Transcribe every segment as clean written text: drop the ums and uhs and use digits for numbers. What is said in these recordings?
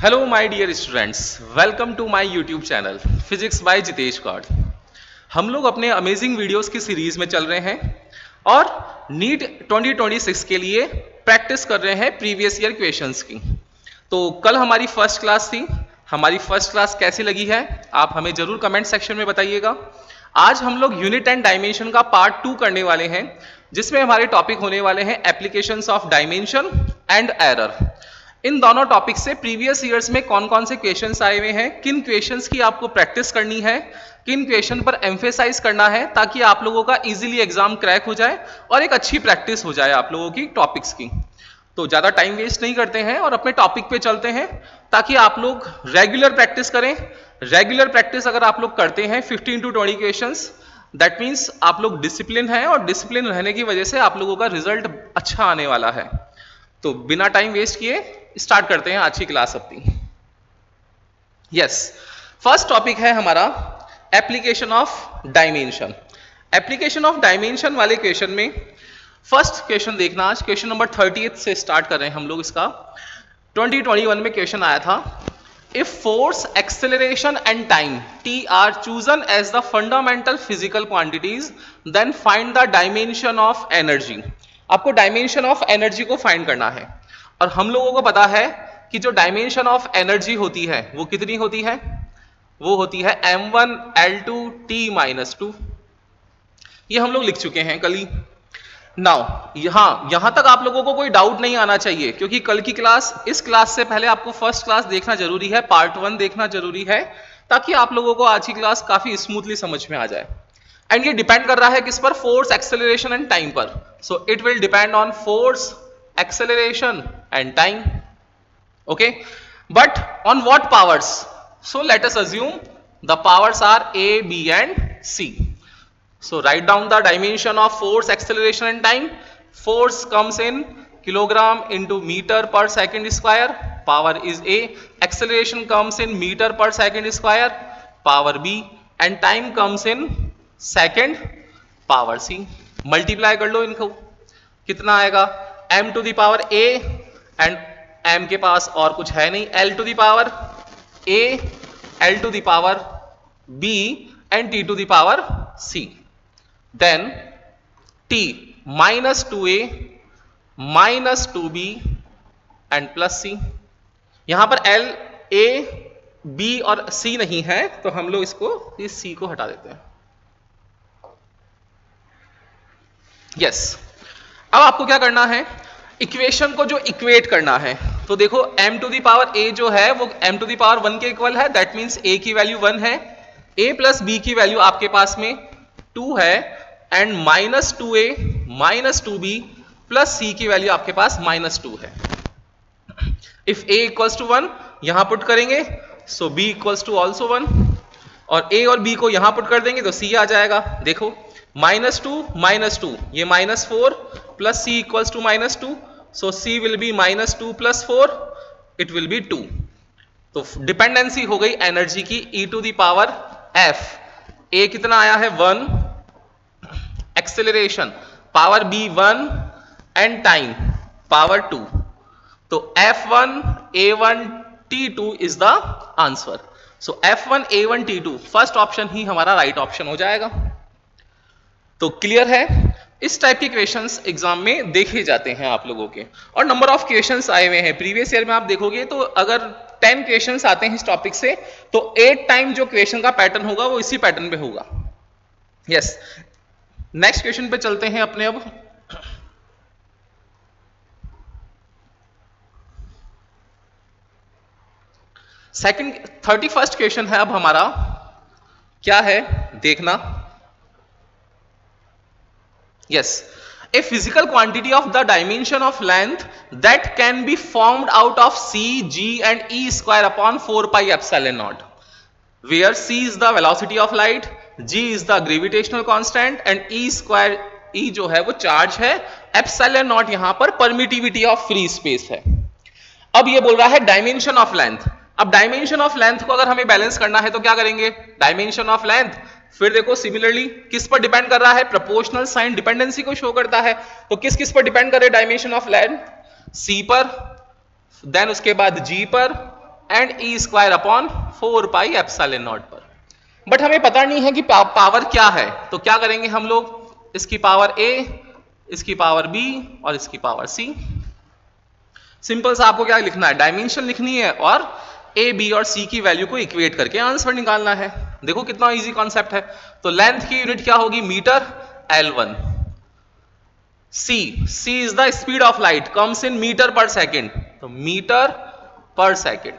Hello my dear students, welcome to my YouTube channel physics by Jitesh Gaur. हम लोग अपने amazing videos की series में चल रहे हैं और नीट 2026 के लिए प्रैक्टिस कर रहे हैं प्रीवियस ईयर क्वेश्चंस की। तो कल हमारी फर्स्ट क्लास थी। हमारी फर्स्ट क्लास कैसी लगी है आप हमें जरूर कमेंट सेक्शन में बताइएगा। आज हम लोग यूनिट एंड डायमेंशन का पार्ट 2 करने वाले हैं, जिसमें हमारे टॉपिक होने वाले हैं applications of dimension and error. इन दोनों टॉपिक से प्रीवियस ईयर्स में कौन कौन से क्वेश्चंस आए हुए हैं, किन क्वेश्चंस की आपको प्रैक्टिस करनी है, किन क्वेश्चन पर एम्फेसाइज करना है, ताकि आप लोगों का इजीली एग्जाम क्रैक हो जाए और एक अच्छी प्रैक्टिस हो जाए आप लोगों की टॉपिक्स की। तो ज्यादा टाइम वेस्ट नहीं करते हैं और अपने टॉपिक पे चलते हैं, ताकि आप लोग रेगुलर प्रैक्टिस करें। रेगुलर प्रैक्टिस अगर आप लोग करते हैं 15 to 20 क्वेश्चंस, दैट मीन्स आप लोग डिसिप्लिन हैं और डिसिप्लिन रहने की वजह से आप लोगों का रिजल्ट अच्छा आने वाला है। तो बिना टाइम वेस्ट किए स्टार्ट करते हैं आज की क्लास अपनी। यस, फर्स्ट टॉपिक है हमारा application of dimension. Application of dimension वाले क्वेश्चन में फर्स्ट क्वेश्चन देखना, आज क्वेश्चन नंबर 30 से स्टार्ट कर रहे हैं हम लोग। इसका 2021 में क्वेश्चन आया था, if force, acceleration and time T are chosen as the fundamental physical quantities, then find the dimension of energy. आपको डायमेंशन ऑफ एनर्जी को फाइंड करना है और हम लोगों को पता है कि जो डायमेंशन ऑफ एनर्जी होती है वो कितनी होती है, वो होती है m1 l2 t-2। ये हम लोग लिख चुके हैं कल ही। नाउ यहां तक आप लोगों को कोई डाउट नहीं आना चाहिए, क्योंकि कल की क्लास, इस क्लास से पहले आपको फर्स्ट क्लास देखना जरूरी है, पार्ट 1 देखना जरूरी है, ताकि आप लोगों को आज की क्लास काफी स्मूथली समझ में आ जाए। एंड ये डिपेंड कर रहा है किस पर, फोर्स, एक्सेलरेशन एंड टाइम पर। सो it will depend on force, acceleration and time, okay, but on what powers? So let us assume the powers are A, B and C. So write down the dimension of force, acceleration and time. Force comes in kilogram into meter per second square, power is A. Acceleration comes in meter per second square, power B, and time comes in second, power C. Multiply कर लो इनको, कितना आएगा, m to the power a and m के पास और कुछ है नहीं, l to the power a, l to the power b and t to the power c। Then t minus 2a minus 2b and plus c। यहां पर l, a, b और c नहीं है, तो हम लोग इसको, इस c को हटा देते हैं। यस, अब आपको क्या करना है, इक्वेशन को जो इक्वेट करना है। तो देखो m to the power a जो है वो m टू द पावर 1 के इक्वल है, दैट मींस a की वैल्यू 1 है, a प्लस b की वैल्यू आपके पास में 2 है, and minus 2a minus 2b plus c की वैल्यू आपके पास माइनस 2 है। इफ a इक्वल्स टू 1 यहां पुट करेंगे, सो b इक्वल्स टू ऑल्सो 1, और a और b को यहां पुट कर देंगे तो c आ जाएगा। देखो माइनस 2 ये minus 4 plus c equals to minus 2, so c will be minus 2 plus 4, it will be 2। तो डिपेंडेंसी हो गई एनर्जी की e to the power f। a कितना आया है 1, acceleration power b 1 and time power 2, तो f1 a1 t2 is the answer. So f1 a1 t2 first option ही हमारा राइट ऑप्शन हो जाएगा। तो क्लियर है, इस टाइप के क्वेश्चंस एग्जाम में देखे जाते हैं आप लोगों के, और नंबर ऑफ क्वेश्चंस आए हुए हैं। प्रीवियस ईयर में आप देखोगे तो अगर 10 क्वेश्चंस आते हैं इस टॉपिक से, तो 8 टाइम जो क्वेश्चन का पैटर्न होगा वो इसी पैटर्न पे होगा। यस, नेक्स्ट क्वेश्चन पे चलते हैं अपने। अब सेकंड 31st क्वेश्चन है अब हमारा, क्या है देखना। Yes, a physical quantity of the dimension of length that can be formed out of c, g and e square upon 4 pi epsilon naught, where c is the velocity of light, g is the gravitational constant and e square, e जो है वो charge है, epsilon naught यहां पर permittivity of free space है। अब ये बोल रहा है डायमेंशन ऑफ लेंथ। अब डायमेंशन ऑफ लेंथ को अगर हमें बैलेंस करना है तो क्या करेंगे, डायमेंशन ऑफ लेंथ, फिर देखो सिमिलरली किस पर डिपेंड कर रहा है, प्रोपोर्शनल साइन डिपेंडेंसी को शो करता है, तो किस किस पर डिपेंड करे डायमेंशन ऑफ लेंथ, c पर, देन उसके बाद g पर, and e square upon 4 pi epsilon not पर। बट हमें पता नहीं है कि पावर क्या है, तो क्या करेंगे हम लोग, इसकी पावर a, इसकी पावर b और इसकी पावर c। सिंपल सा आपको क्या लिखना है, डायमेंशन लिखनी है और a, b और c की वैल्यू को इक्वेट करके आंसर निकालना है। देखो कितना इजी कॉन्सेप्ट है। तो लेंथ की यूनिट क्या होगी, metre, L1। c is the speed of light, comes in metre पर सेकेंड, तो मीटर पर सेकेंड।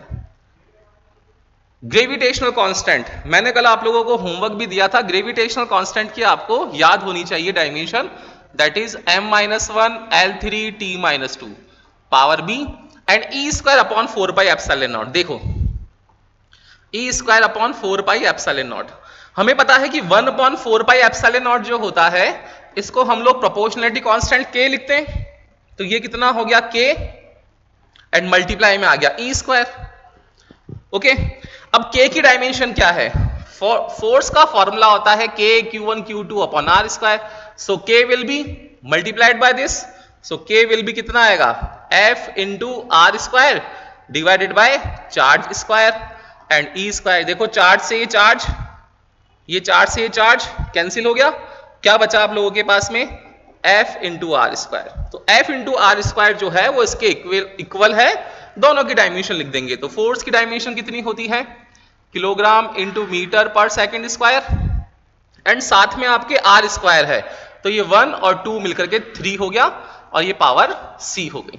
ग्रेविटेशनल कांस्टेंट, मैंने कल आप लोगों को होमवर्क भी दिया था, ग्रेविटेशनल कांस्टेंट की आपको याद होनी चाहिए dimension, that is m-1 L3 T-2 power b and e square upon 4 pi epsilon naught. देखो e square upon 4 pi epsilon naught, हमें पता है कि 1 अपॉन 4 पाई एप्सिलॉन नॉट जो होता है इसको हम लोग प्रोपोर्शनलिटी कांस्टेंट k लिखते हैं। तो ये कितना हो गया k एंड मल्टीप्लाई में आ गया ई स्क्वायर। ओके, अब k की डायमेंशन क्या है, फोर्स का फॉर्मूला होता है k q1 q2 upon r square. So k will be multiplied by this, so k will be कितना आएगा, f into r square divided by charge square and e square. देखो charge से ये charge, ये charge से ये charge cancel हो गया, क्या बचा आप लोगों के पास में, f इंटू आर स्क्वायर। तो f इंटू आर स्क्वायर जो है वो इसके इक्वल है, दोनों की डायमेंशन लिख देंगे। तो फोर्स की डायमेंशन कितनी होती है, किलोग्राम इंटू मीटर पर सेकेंड स्क्वायर एंड साथ में आपके आर स्क्वायर है, तो ये 1 और 2 मिलकर के 3 हो गया और ये पावर c हो गई।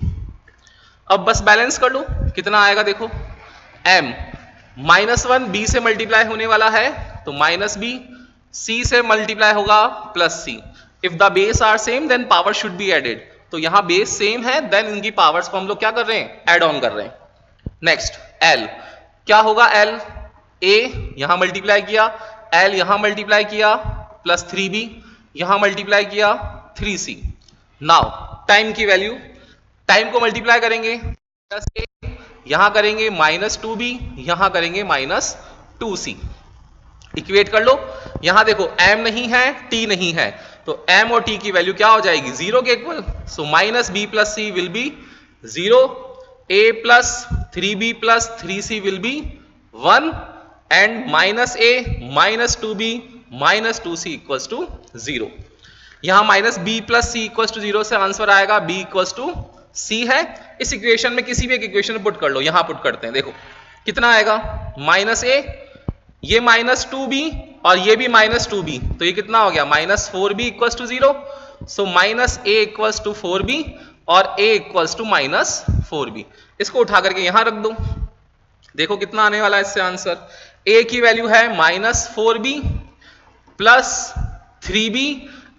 अब बस बैलेंस कर लो, कितना आएगा देखो, m -1 b से मल्टीप्लाई होने वाला है तो माइनस b, c से मल्टीप्लाई होगा plus c। If the base are same then power should be added, तो यहां बेस सेम है देन इनकी पावर्स को हम लोग क्या कर रहे हैं, ऐड ऑन कर रहे हैं। नेक्स्ट l क्या होगा, l a यहां मल्टीप्लाई किया, l यहां मल्टीप्लाई किया प्लस 3b यहां मल्टीप्लाई किया 3c। नाउ टाइम की वैल्यू, टाइम को मल्टीप्लाई करेंगे प्लस a यहां करेंगे -2b यहां करेंगे -2c। इक्वेट कर लो, यहां देखो m नहीं है t नहीं है, तो m और t की वैल्यू क्या हो जाएगी, 0 के equal. So -b plus c will be 0, a plus 3b plus 3c will be 1 and -a -2b -2c equals to 0। यहां -b plus c equals to 0 से आंसर आएगा b इक्वल्स टू c है। इस equation में किसी भी एक equation में पुट कर लो, यहां पुट करते हैं, देखो कितना आएगा, -a, ये -2b और ये भी -2b, तो ये कितना हो गया, -4b equals to 0। So -a equals to 4b और a इक्वल्स टू -4b। इसको उठा करके यहां रख दो, देखो कितना आने वाला है इससे आंसर, a की वैल्यू है -4b plus 3b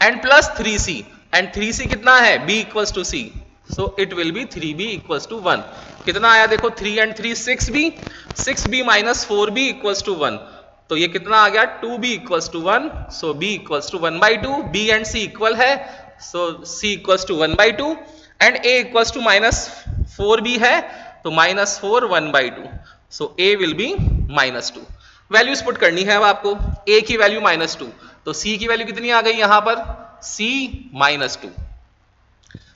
and plus 3c and 3c कितना है, b equals to c, so it will be 3b equals to 1। कितना आया देखो, 3 and 3 6b -4b equals to 1, तो ये कितना आ गया, 2b equals to 1, so b equals to 1/2, b and c equal है, so c equals to 1/2 and a equals to -4b है, तो -4 1/2, so a will be -2। Values put करनी है अब आपको, a की वैल्यू -2, तो c की वैल्यू कितनी आ गई यहां पर, c -2।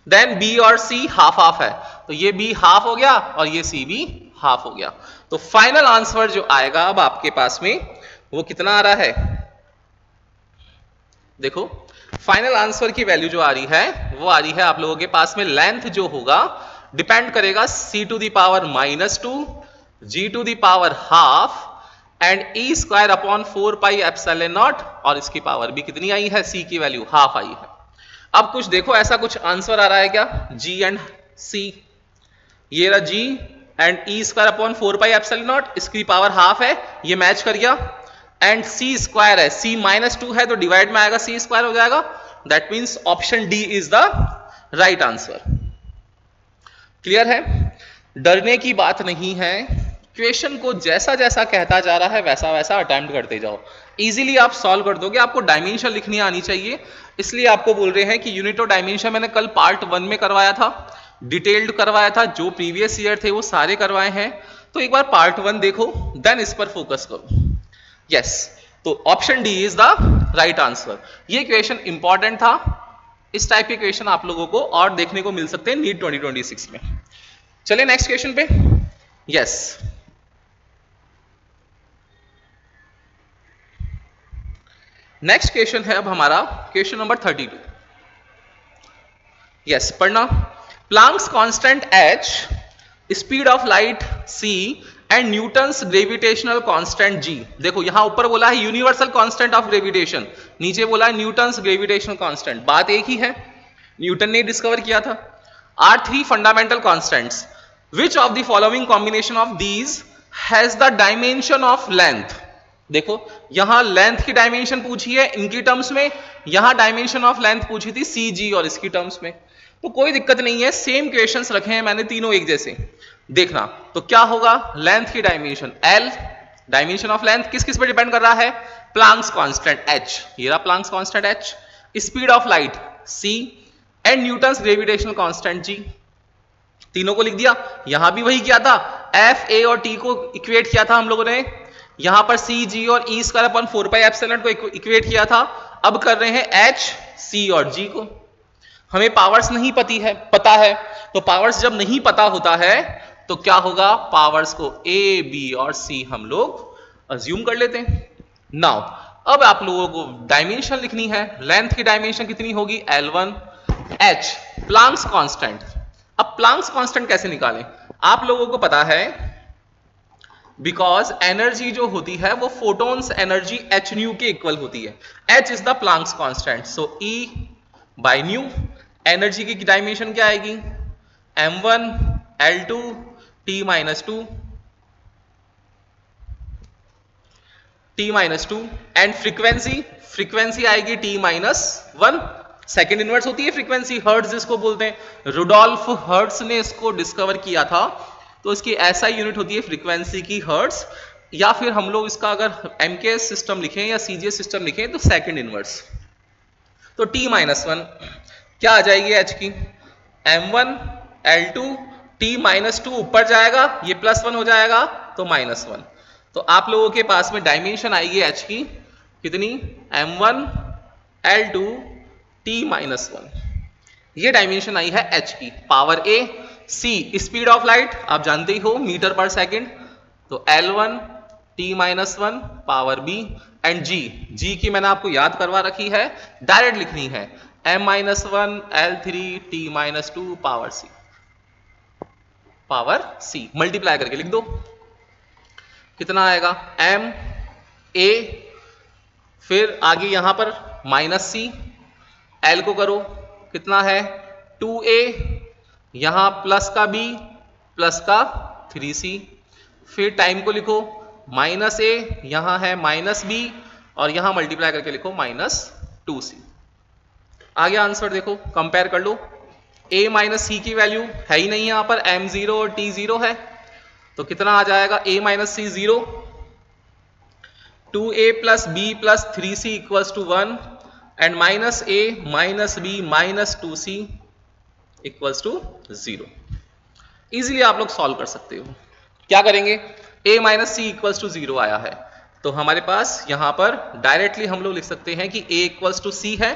देन b और c हाफ हाफ है, तो ये b हाफ हो गया और ये c भी हाफ हो गया। तो फाइनल आंसर जो आएगा अब आपके पास में वो कितना आ रहा है, देखो फाइनल आंसर की वैल्यू जो आ रही है वो आ रही है आप लोगों के पास में, लेंथ जो होगा डिपेंड करेगा c to the power -2 g to the power half and e square upon 4 pi epsilon naught, और इसकी पावर भी कितनी आई है, c की वैल्यू हाफ आई है। अब कुछ देखो ऐसा कुछ आंसर आ रहा है क्या, g एंड c, ये रहा g and e square upon 4 pi epsilon not, इसकी पावर हाफ है, ये मैच कर गया एंड c स्क्वायर है, c -2 है तो डिवाइड में आएगा c स्क्वायर हो जाएगा, that means option D is the right answer. Clear है, डरने की बात नहीं है, क्वेश्चन को जैसा जैसा कहता जा रहा है वैसा वैसा अटेम्प्ट करते जाओ, इजीली आप सॉल्व कर दोगे। आपको डायमेंशन लिखनी आनी चाहिए, इसलिए आपको बोल रहे हैं कि यूनिट ऑफ डायमेंशन मैंने कल पार्ट 1 में करवाया था, डिटेल्ड करवाया था, जो प्रीवियस ईयर थे वो सारे करवाए हैं, तो एक बार पार्ट 1 देखो देन इस पर फोकस करो। यस, तो option D is the right answer. ये क्वेश्चन इंपॉर्टेंट था, इस टाइप के क्वेश्चन आप लोगों को और देखने को मिल सकते हैं नीट 2026 में। चलिए नेक्स्ट क्वेश्चन पे। यस, नेक्स्ट क्वेश्चन है अब हमारा क्वेश्चन नंबर 32। यस, पढ़ना। Planck's constant h, speed of light c and Newton's gravitational constant g। देखो यहां ऊपर बोला है यूनिवर्सल कांस्टेंट ऑफ ग्रेविटेशन, नीचे बोला है न्यूटन्स ग्रेविटेशनल कांस्टेंट, बात एक ही है, न्यूटन ने डिस्कवर किया था। Are three fundamental constants, which of the following combination of these has the dimension of length. देखो यहां लेंथ की डायमेंशन पूछी है इनकी टर्म्स में, यहां डायमेंशन ऑफ लेंथ पूछी थी सी जी और इसकी टर्म्स में, तो कोई दिक्कत नहीं है, सेम क्वेश्चंस रखे हैं मैंने तीनों एक जैसे। देखना तो क्या होगा, लेंथ की dimension L, dimension of length किस किस पे डिपेंड कर रहा है, प्लैंक्स कांस्टेंट एच, ये रहा Planck's constant h, speed of light c and Newton's gravitational constant G. तीनों को लिख दिया, यहां भी वही किया था, एफ ए और टी को इक्वेट किया था हम लोगों ने, यहां पर सी जी और ई स्क्वायर अपॉन 4 पाई एप्सिलॉन को इक्वेट किया था, अब कर रहे हैं एच सी और जी को। हमें पावर्स नहीं पता है, तो पावर्स जब नहीं पता होता है तो क्या होगा, पावर्स को ए बी और सी हम लोग अज्यूम कर लेते हैं। नाउ अब आप लोगों को डायमेंशन लिखनी है, लेंथ की डायमेंशन कितनी होगी L1, H प्लैंक्स कांस्टेंट। अब प्लैंक्स कांस्टेंट कैसे निकालें, आप लोगों को पता है बिकॉज एनर्जी जो होती है वो फोटॉन्स एनर्जी h न्यू के इक्वल होती है, h is the Planck's constant, so E by nu. Energy की डायमेंशन क्या आएगी, m1 L2 T minus two and frequency आएगी T माइनस 1, सेकेंड इनवर्स होती है फ्रीक्वेंसी, हर्ट्ज जिसको बोलते हैं, रुडोल्फ हर्ट्ज ने इसको डिस्कवर किया था, तो इसकी ऐसा यूनिट होती है फ्रीक्वेंसी की हर्ट्ज, या फिर हम लोग इसका अगर एमकेएस सिस्टम लिखें या सीजीएस सिस्टम लिखें तो सेकंड इनवर्स। तो T माइनस 1 क्या आ जाएगी h की, m1 L2 T माइनस 2 ऊपर जाएगा, ये प्लस 1 हो जाएगा तो माइनस 1, तो आप लोगों के पास में डायमेंशन आएगी h की कितनी, m1 L2 T माइनस 1, ये डायमेंशन आई है h की। Power a, c speed of light आप जानते ही हो मीटर पर सेकंड, तो L1 T minus 1 power b and g की मैंने आपको याद करवा रखी है, डायरेक्ट लिखनी है m minus 1 L3 T minus 2 power c multiply करके लिख दो, कितना आएगा m a, फिर आगे यहां पर माइनस c, L को करो कितना है 2a, यहां प्लस का b प्लस का 3c, फिर टाइम को लिखो माइनस a, यहां है माइनस b और यहां मल्टीप्लाई करके लिखो माइनस 2c। आगे आंसर देखो, कंपेयर कर लो, a माइनस c की वैल्यू है ही नहीं यहां पर, m0 और t0 है, तो कितना आ जाएगा a minus c 0, 2a plus b plus 3c equals to 1 and minus a minus b minus 2c equals to 0। Easily आप लोग सॉल्व कर सकते हो, क्या करेंगे, a minus c equals to 0 आया है, तो हमारे पास यहां पर डायरेक्टली हम लोग लिख सकते हैं कि a इक्वल्स टू c है,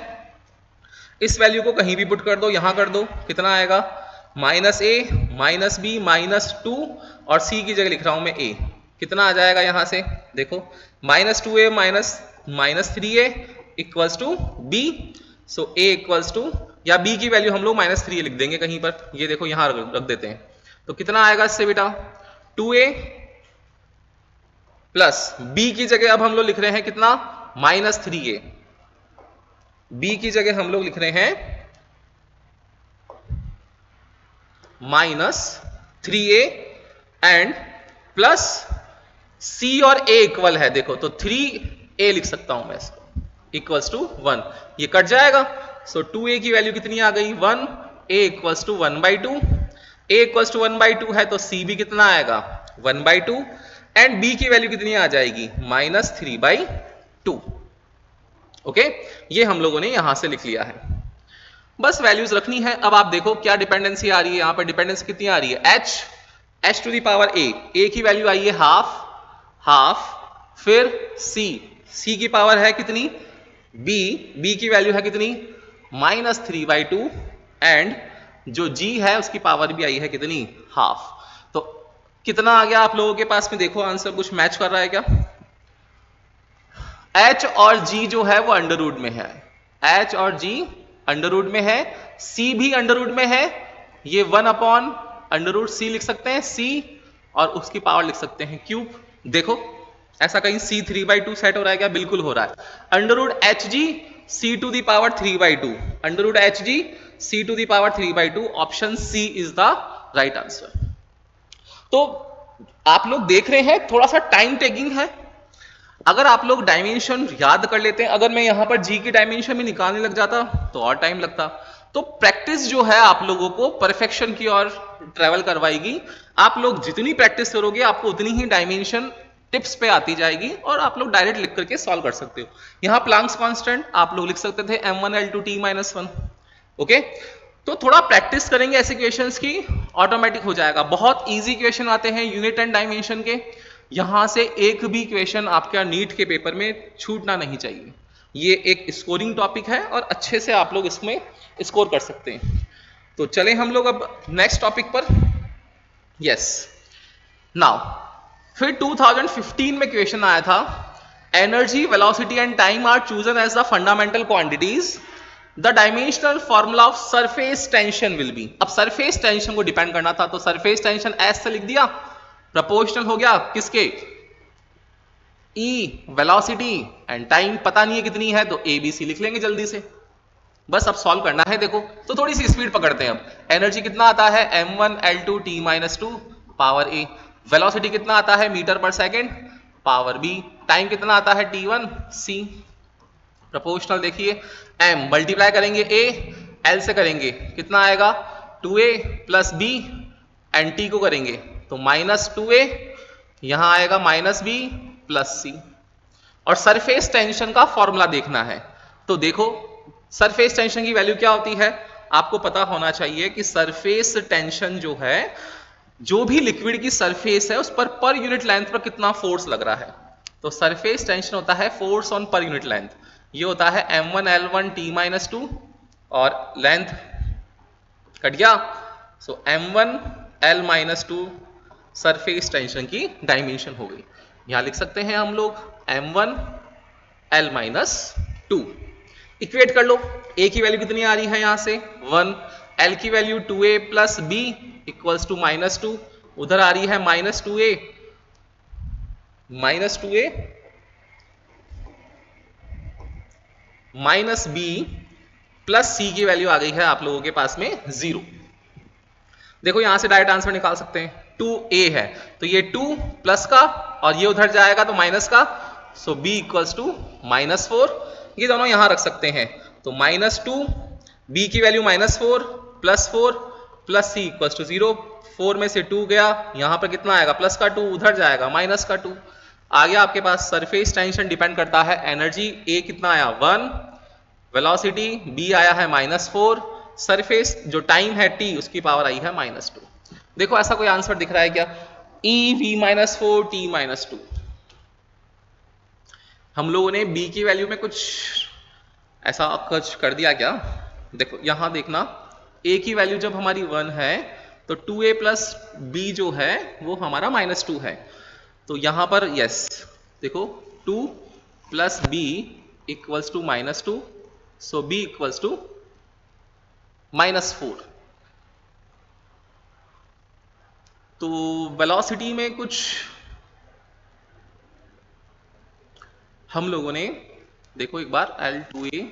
इस वैल्यू को कहीं भी पुट कर दो, यहां कर दो, कितना आएगा minus a minus b minus 2 और c की जगह लिख रहा हूं मैं a, कितना आ जाएगा यहां से देखो minus 2a minus 3a equals to b, so a equals to, या b की वैल्यू हम लोग माइनस 3a लिख देंगे कहीं पर, ये देखो यहां रख देते हैं, तो कितना आएगा इससे बेटा 2a प्लस b की जगह अब हम लोग लिख रहे हैं कितना माइनस 3a, b की जगह हम लोग लिख रहे हैं minus 3a and plus c और a इक्वल है, देखो तो 3a लिख सकता हूं मैं इसको इक्वल्स टू 1, ये कट जाएगा, सो 2a की वैल्यू कितनी आ गई 1, a equals to 1/2, a equals to 1/2 है तो c भी कितना आएगा 1/2 एंड b की वैल्यू कितनी आ जाएगी माइनस 3/2। ओके, ये हम लोगों ने यहां से लिख लिया है, बस वैल्यूज रखनी है। अब आप देखो क्या डिपेंडेंसी आ रही है, यहां पर डिपेंडेंसी कितनी आ रही है h to the power a की वैल्यू आई है हाफ, फिर c की पावर है कितनी b की वैल्यू है कितनी माइनस 3/2 एंड जो g है उसकी पावर भी आई है कितनी हाफ, तो कितना आ गया आप लोगों के पास में, देखो आंसर कुछ मैच कर रहा है क्या, एच और जी जो है वो अंडर रूट में है, एच और जी अंडर रूट में है, सी भी अंडर रूट में है, ये 1 अपॉन अंडर रूट सी लिख सकते हैं, सी और उसकी पावर लिख सकते हैं क्यूब। देखो ऐसा कहीं सी 3/2 सेट हो रहा है क्या? बिल्कुल हो रहा है। Under root h G c to the power 3/2, under root h G c to the power 3/2, option C is the right answer. तो आप लोग देख रहे हैं थोड़ा सा टाइम टेकिंग है। अगर आप लोग डायमेंशन याद कर लेते हैं, अगर मैं यहां पर जी की डायमेंशन भी निकालने लग जाता तो और टाइम लगता। तो प्रैक्टिस जो है आप लोगों को परफेक्शन की ओर ट्रेवल करवाएगी। आप लोग जितनी प्रैक्टिस करोगे आपको उतनी ही डायमेंशन टिप्स पे आती जाएगी और आप लोग डायरेक्ट लिख करके सॉल्व कर सकते हो। यहां प्लांक्स कांस्टेंट आप लोग लिख सकते थे m1l2t-1। ओके, तो थोड़ा प्रैक्टिस करेंगे ऐसे क्वेश्चंस की, ऑटोमेटिक हो जाएगा। बहुत इजी क्वेश्चन आते हैं यूनिट एंड डायमेंशन के, यहां से एक भी क्वेश्चन आपका नीट के पेपर में छूटना नहीं चाहिए। ये एक स्कोरिंग टॉपिक है और अच्छे से आप लोग इसमें स्कोर कर सकते हैं। तो चले हम लोग अब नेक्स्ट टॉपिक पर। यस, नाउ फिर 2015 में क्वेश्चन आया था, energy velocity and time are chosen as the fundamental quantities, the dimensional formula of surface tension will be. अब सरफेस टेंशन को डिपेंड करना था तो सरफेस टेंशन एस से लिख दिया, प्रोपोर्शनल हो गया किसके, ई वेलोसिटी, एंड टाइम पता नहीं है कितनी है तो ए बी सी लिख लेंगे जल्दी से। बस अब सॉल्व करना है। देखो तो थोड़ी सी स्पीड पकड़ते हैं। अब एनर्जी कितना आता है m1l2t-2 पावर ए, वेलोसिटी कितना आता है मीटर पर सेकेंड पावर बी, टाइम कितना आता है t1 सी, प्रोपोर्शनल देखिए m मल्टीप्लाई करेंगे a l से करेंगे कितना आएगा 2a plus b, and t को करेंगे तो -2a, यहां आएगा -b प्लस c। और सरफेस टेंशन का फॉर्मूला देखना है। तो देखो सरफेस टेंशन की वैल्यू क्या होती है, आपको पता होना चाहिए कि सरफेस टेंशन जो है, जो भी लिक्विड की सरफेस है उस पर यूनिट लेंथ पर कितना फोर्स लग रहा है। तो सरफेस टेंशन होता है force on per unit length, ये होता है m1l1t-2 और लेंथ कट गया, सो m1l-2 सरफेस टेंशन की डायमेंशन हो गई। यहां लिख सकते हैं हम लोग m1l-2, इक्वेट कर लो। a की वैल्यू कितनी आ रही है यहां से 1, l की value 2a plus b equals to -2, उधर आ रही है -2a minus b plus c की वैल्यू आ गई है आप लोगों के पास में 0। देखो यहां से डायरेक्ट आंसर निकाल सकते हैं, 2a है तो ये 2 प्लस का और ये उधर जाएगा तो माइनस का, सो b इक्वल्स टू -4, ये दोनों यहां रख सकते हैं। तो -2, b की value -4 plus c equals to 0, 4 में से 2 गया, यहां पर कितना आएगा प्लस का 2, उधर जाएगा माइनस का 2, आ गया आपके पास। सरफेस टेंशन डिपेंड करता है एनर्जी, a कितना आया 1, वेलोसिटी b आया है -4, सरफेस जो टाइम है t उसकी पावर आई है -2। देखो ऐसा कोई आंसर दिख रहा है क्या, ev-4t-2। हम लोगों ने b की वैल्यू में कुछ ऐसा कुछ कर दिया क्या? देखो यहां देखना, a की वैल्यू जब हमारी 1 है तो 2a प्लस b जो है वो हमारा -2 है, तो यहां पर यस देखो 2 plus b equals to -2, so b equals to -4। तो वेलोसिटी में कुछ हम लोगों ने देखो एक बार L2a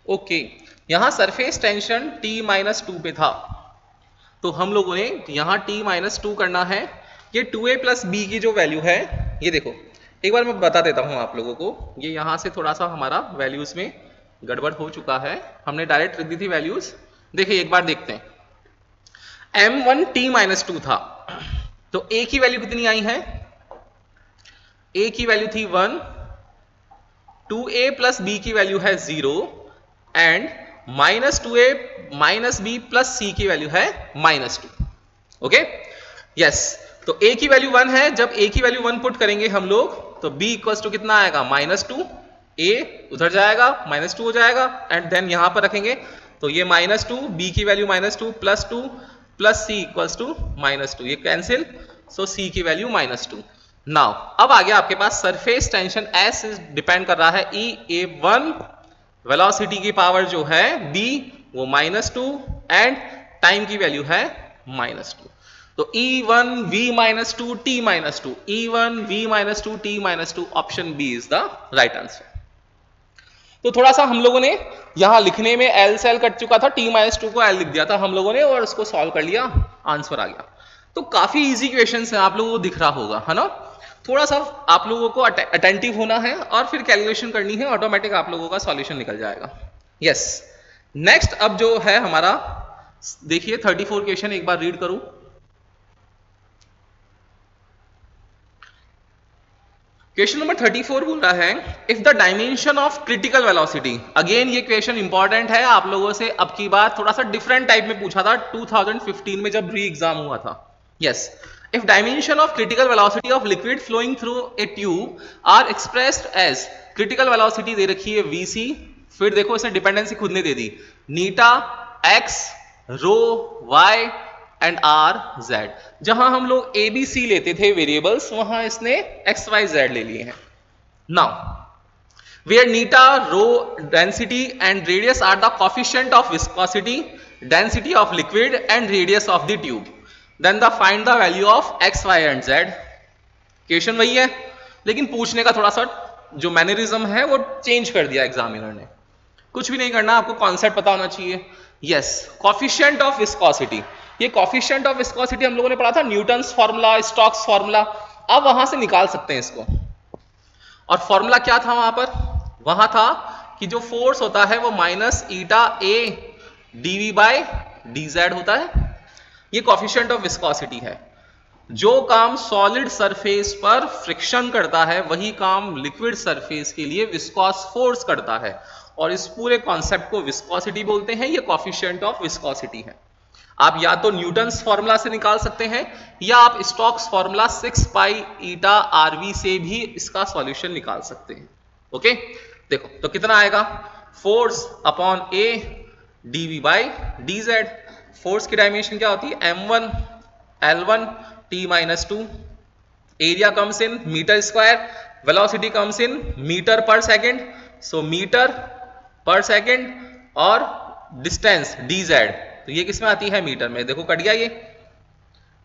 ओके, यहां सरफेस टेंशन t-2 पे था तो हम लोगों ने यहां t-2 करना है। ये 2a प्लस b की जो वैल्यू है, ये देखो एक बार मैं बता देता हूं आप लोगों को, ये यहां से थोड़ा सा हमारा वैल्यूज में गड़बड़ हो चुका है, हमने डायरेक्ट रख दी थी वैल्यूज। देखिए एक बार देखते हैं, m1t-2 था तो a की वैल्यू कितनी आई है, a की वैल्यू थी 1, 2a प्लस b की वैल्यू है 0 and -2a minus b plus c की वैल्यू है -2। ओके यस, तो a की वैल्यू 1 है, जब a की वैल्यू 1 पुट करेंगे हम लोग तो b इक्वल्स टू कितना आएगा -2, a उधर जाएगा -2 हो जाएगा एंड देन यहां पर रखेंगे तो ये -2, b की value -2 +2 plus c equals to -2, ये कैंसिल, सो c की वैल्यू -2। नाउ अब आ गया आपके पास सरफेस टेंशन S डिपेंड कर रहा है E1, वेलोसिटी की पावर जो है b वो -2 एंड टाइम की वैल्यू है -2। तो E1 v -2 t -2, E1 v -2 t -2, option B is the right answer. तो थोड़ा सा हम लोगों ने यहां लिखने में L से L कट चुका था, t-2 को L लिख दिया था हम लोगों ने और उसको सॉल्व कर लिया, आंसर आ गया। तो काफी इजी क्वेश्चन है, आप लोगों को दिख रहा होगा, है ना। थोड़ा सा आप लोगों को अटेंटिव होना है और फिर कैलकुलेशन करनी है, ऑटोमेटिक आप लोगों का सॉल्यूशन निकल जाएगा। यस, नेक्स्ट अब जो है हमारा, देखिए 34 क्वेश्चन एक बार रीड करूं। क्वेश्चन नंबर 34 बोल रहा है if the dimension of critical velocity, again ये क्वेश्चन इंपॉर्टेंट है, आप लोगों से अब की बार थोड़ा सा डिफरेंट टाइप में पूछा था 2015 में जब री एग्जाम हुआ था। Yes, if dimension of critical velocity of liquid flowing through a tube are expressed as, critical velocity दे रखी है vc, फिर देखो इसने डिपेंडेंसी खुद ने दे दी, नीटा x row y and are Z. जहां हम लोग ए बी सी लेते थे वेरिएबल्स, वहां इसने एक्स वाई जेड ले लिए हैं। Now where eta rho density and radius are the coefficient of viscosity, density of liquid and radius of the tube, then the find the value of x y and z. Question वही है, लेकिन पूछने का थोड़ा सा जो mannerism है वो चेंज कर दिया एग्जामिनर ने। कुछ भी नहीं करना, आपको कॉन्सेप्ट पता होना चाहिए। यस, कोफिशिएंट ऑफ विस्कोसिटी, ये कोफिशिएंट ऑफ विस्कोसिटी हम लोगों ने पढ़ा था न्यूटन्स फॉर्मूला, स्टोक्स फॉर्मूला, अब वहां से निकाल सकते हैं इसको। और फॉर्मूला क्या था वहां पर, वहां था कि जो फोर्स होता है वो माइनस ईटा ए डीवी बाय डीजेड होता है, ये कोफिशिएंट ऑफ विस्कोसिटी है। जो काम सॉलिड सरफेस पर फ्रिक्शन करता है वही काम लिक्विड सरफेस के लिए विस्कोस फोर्स करता है, और इस पूरे कॉन्सेप्ट को विस्कोसिटी बोलते हैं, ये कोफिशिएंट ऑफ विस्कोसिटी है। आप या तो न्यूटन्स फॉर्मूला से निकाल सकते हैं या आप स्टोक्स फॉर्मूला 6 पाई ईटा आरवी से भी इसका सॉल्यूशन निकाल सकते हैं। ओके, देखो तो कितना आएगा, force upon A d v by d z. Force की डायमेंशन क्या होती है, m1 l1 t-2, area comes in metre square, velocity comes in metre पर सेकेंड, सो मीटर पर सेकेंड, और डिस्टेंस dz, तो ये किस में आती है, मीटर में। देखो कट गया, ये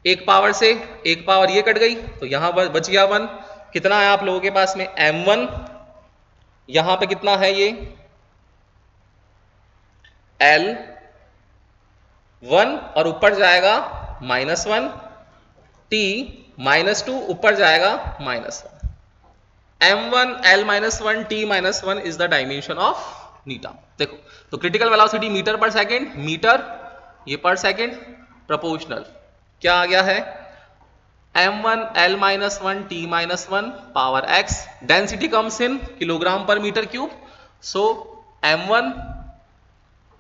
एक पावर से एक पावर ये कट गई, तो यहां बच गया 1। कितना है आप लोगों के पास में, m1, यहां पे कितना है ये l1, और ऊपर जाएगा -1, t-2 ऊपर जाएगा -1, m1 l-1 t-1 is the dimension of eta. देखो तो क्रिटिकल वेलोसिटी मीटर पर सेकेंड, मीटर ये पर सेकेंड, प्रोपोर्शनल क्या आ गया है, m1 l-1 t-1 power x, density comes in kilogram पर मीटर क्यूब, सो m1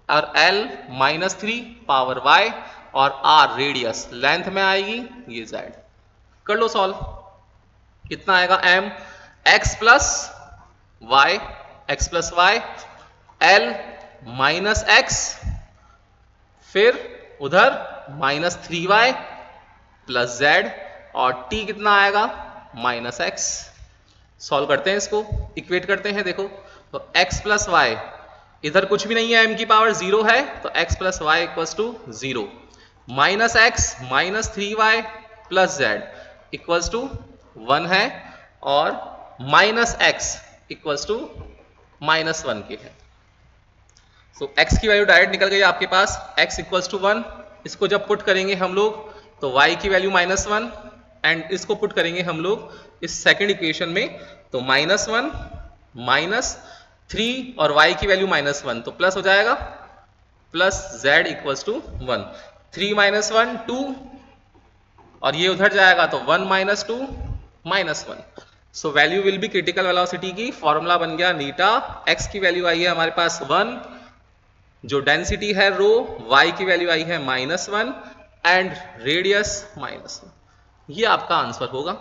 और l -3 पावर y, और r रेडियस लेंथ में आएगी ये z। कर लो सॉल्व, कितना आएगा, m x plus y l minus x, फिर उधर -3y प्लस z, और t कितना आएगा, -x। सॉल्व करते हैं इसको, इक्वेट करते हैं। देखो तो x प्लस वाई, इधर कुछ भी नहीं है, m की पावर 0 है, तो x plus y equals to 0, minus x -3y plus z equals to 1 है, और माइनस x इक्वल्स टू -1 के है। सो x की वैल्यू डायरेक्ट निकल गई आपके पास, x इक्वल्स टू 1। इसको जब पुट करेंगे हम लोग तो y की वैल्यू -1, एंड इसको पुट करेंगे हम लोग इस सेकंड इक्वेशन में, तो -1 -3 और y की वैल्यू -1, तो प्लस हो जाएगा, प्लस z इक्वल्स टू 1, 3 -1 2, और ये उधर जाएगा तो 1 -2 -1। So value will be critical velocity की, फॉर्मूला बन गया नीटा, x की वैल्यू आई है हमारे पास 1, जो डेंसिटी है रो, y की वैल्यू आई है -1, एंड रेडियस -1। ये आपका आंसर होगा।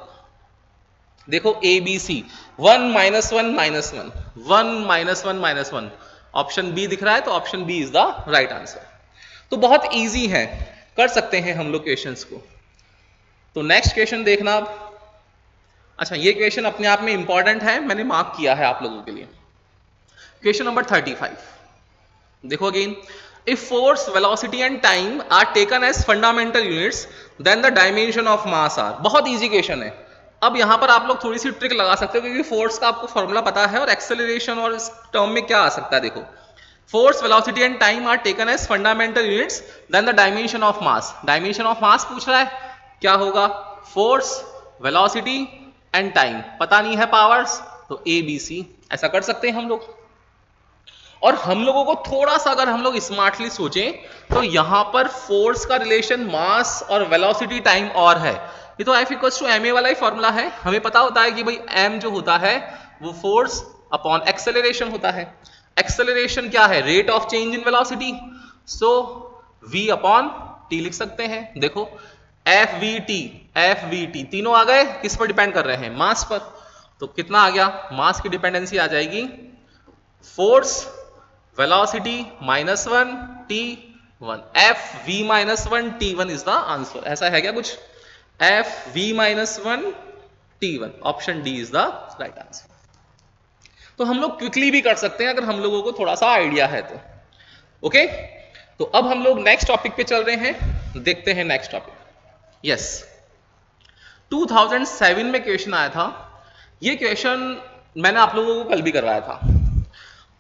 देखो A B C, 1 -1 -1 1 -1 -1, option B दिख रहा है तो option B is the right answer. तो बहुत इजी है, कर सकते हैं हम लोग क्वेश्चंस को। तो नेक्स्ट क्वेश्चन देखना अब। अच्छा, ये क्वेश्चन अपने आप में इंपॉर्टेंट है, मैंने मार्क किया है आप लोगों के लिए। क्वेश्चन नंबर 35 देखो again, if force velocity and time are taken as fundamental units then the dimension of mass are. बहुत इजी क्वेश्चन है। अब यहां पर आप लोग थोड़ी सी ट्रिक लगा सकते हो क्योंकि फोर्स का आपको फॉर्मूला पता है और एक्सेलरेशन और इस टर्म में क्या आ सकता है। देखो, force velocity and time are taken as fundamental units then the dimension of mass. Dimension of mass पूछ रहा है, क्या होगा? फोर्स, वेलोसिटी एंड टाइम, पता नहीं है पावर्स, तो ए बी सी ऐसा कर सकते हैं हम लोग। और हम लोगों को थोड़ा सा अगर हम लोग स्मार्टली सोचें तो यहां पर फोर्स का रिलेशन मास और वेलोसिटी टाइम और है। ये तो F इक्वल्स टू ma वाला ही फॉर्मूला है। हमें पता होता है कि भाई m जो होता है वो फोर्स अपॉन एक्सेलरेशन होता है। एक्सेलरेशन क्या है? Rate of change in velocity, so v upon t लिख सकते हैं। देखो FVT तीनों आ गए, किस पर डिपेंड कर रहे हैं? मास पर। तो कितना आ गया? मास की डिपेंडेंसी आ जाएगी force velocity -1 t1, FV -1 t1 is the answer. ऐसा है क्या कुछ? FV -1 t1, option D is the right answer. तो हम लोग क्विकली भी कर सकते हैं अगर हम लोगों को थोड़ा सा आइडिया है तो। ओके, तो अब हम लोग नेक्स्ट टॉपिक पे चल रहे हैं, देखते हैं नेक्स्ट टॉपिक। यस, 2007 में क्वेश्चन आया था। ये क्वेश्चन मैंने आप लोगों को कल भी करवाया था,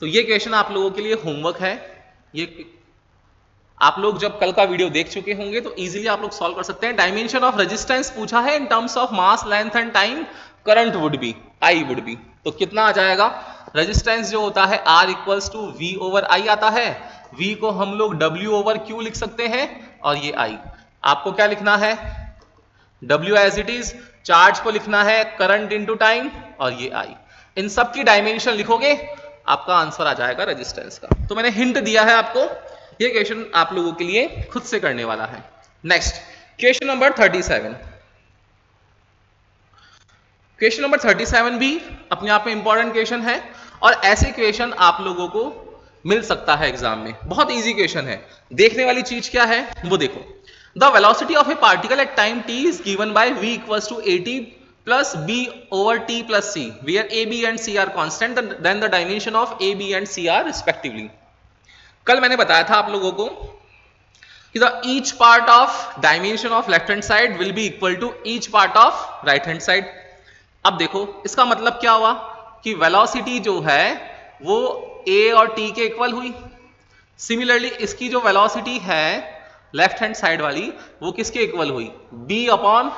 तो ये क्वेश्चन आप लोगों के लिए होमवर्क है। ये आप लोग जब कल का वीडियो देख चुके होंगे तो इजीली आप लोग सॉल्व कर सकते हैं। डायमेंशन ऑफ रेजिस्टेंस पूछा है in terms of mass, length and time, current would be, I would be. तो कितना आ जाएगा? रेजिस्टेंस जो होता है R equals to V over I आता है। V को हम लोग W ओवर Q लिख सकते हैं और ये I। आपको क्या लिखना है? W as it is, charge को लिखना है करंट इनटू टाइम और ये I। इन सब की डायमेंशन लिखोगे, आपका आंसर आ जाएगा रेजिस्टेंस का। तो मैंने हिंट दिया है आपको, ये क्वेश्चन आप लोगों के लिए खुद से करने वाला है। Next question number 37। Question number 37 भी अपने आप में इंपॉर्टेंट क्वेश्चन है और ऐसे क्वेश्चन आप लोगों को मिल सकता है एग्जाम में। बहुत इजी क्वेश्चन है। देखने वाली चीज क्या है वो देखो। The velocity of a particle at time t is given by v equals to at plus b over t plus c, where a, b and c are constant, then the dimension of a, b and c are respectively। कल मैंने बताया था आप लोगों को कि the each part of dimension of left hand side will be equal to each part of right hand side। अब देखो इसका मतलब क्या हुआ कि वेलोसिटी जो है वो a और t के इक्वल हुई। सिमिलरली इसकी जो वेलोसिटी है लेफ्ट हैंड साइड वाली वो किसके इक्वल हुई? b upon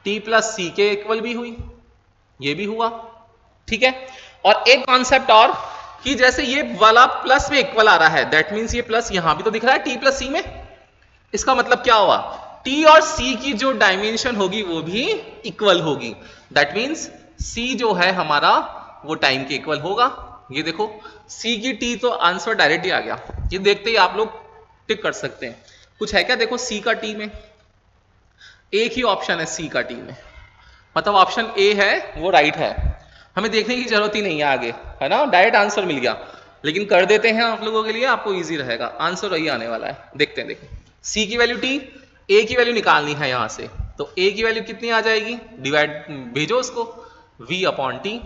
t plus c के इक्वल भी हुई, ये भी हुआ। ठीक है, और एक कॉन्सेप्ट और कि जैसे ये वाला प्लस में इक्वल आ रहा है, दैट मींस ये प्लस यहां भी तो दिख रहा है t प्लस c में। इसका मतलब क्या हुआ? t और c की जो डायमेंशन होगी वो भी इक्वल होगी। दैट मींस c जो है हमारा वो टाइम के इक्वल होगा। ये देखो c की t, तो आंसर डायरेक्ट ही आ गया। ये देखते ही आप लोग टिक कर सकते हैं। कुछ है क्या? देखो c का t में, एक ही ऑप्शन है c का t में, मतलब ऑप्शन ए है वो राइट है। हमें देखने की जरूरत ही नहीं है आगे, है ना, डायरेक्ट आंसर मिल गया। लेकिन कर देते हैं आप लोगों के लिए, आपको इजी रहेगा, आंसर वही आने वाला है। देखते हैं, देखो c की वैल्यू t, a की वैल्यू निकालनी है यहां से, तो a की वैल्यू कितनी आ जाएगी? डिवाइड, भेजो उसको, v upon t।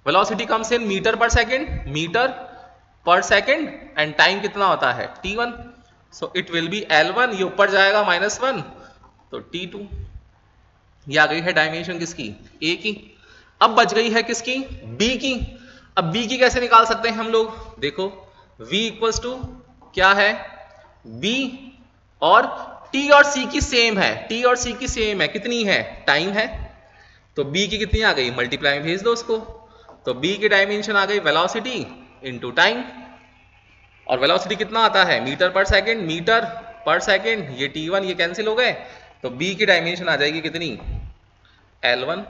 Velocity comes in metre पर सेकेंड, मीटर पर सेकेंड, एंड टाइम कितना होता है? t1, so it will B l1, ये ऊपर जाएगा -1, तो t2। ये आ गई है डायमेंशन किसकी? a की। अब बच गई है किसकी? b की। अब b की कैसे निकाल सकते हैं हम लोग? देखो v इक्वल्स टू क्या है? b और t और c की सेम है, t और c की सेम है, कितनी है? टाइम है। तो b की कितनी आ गई? मल्टीप्लाई में भेज दो उसको, तो b की डायमेंशन आ गई वेलोसिटी इनटू टाइम। और वेलोसिटी कितना आता है? मीटर पर सेकेंड, मीटर पर सेकेंड, ये t1 ये कैंसिल हो गए, तो b की डायमेंशन आ जाएगी कितनी? L1।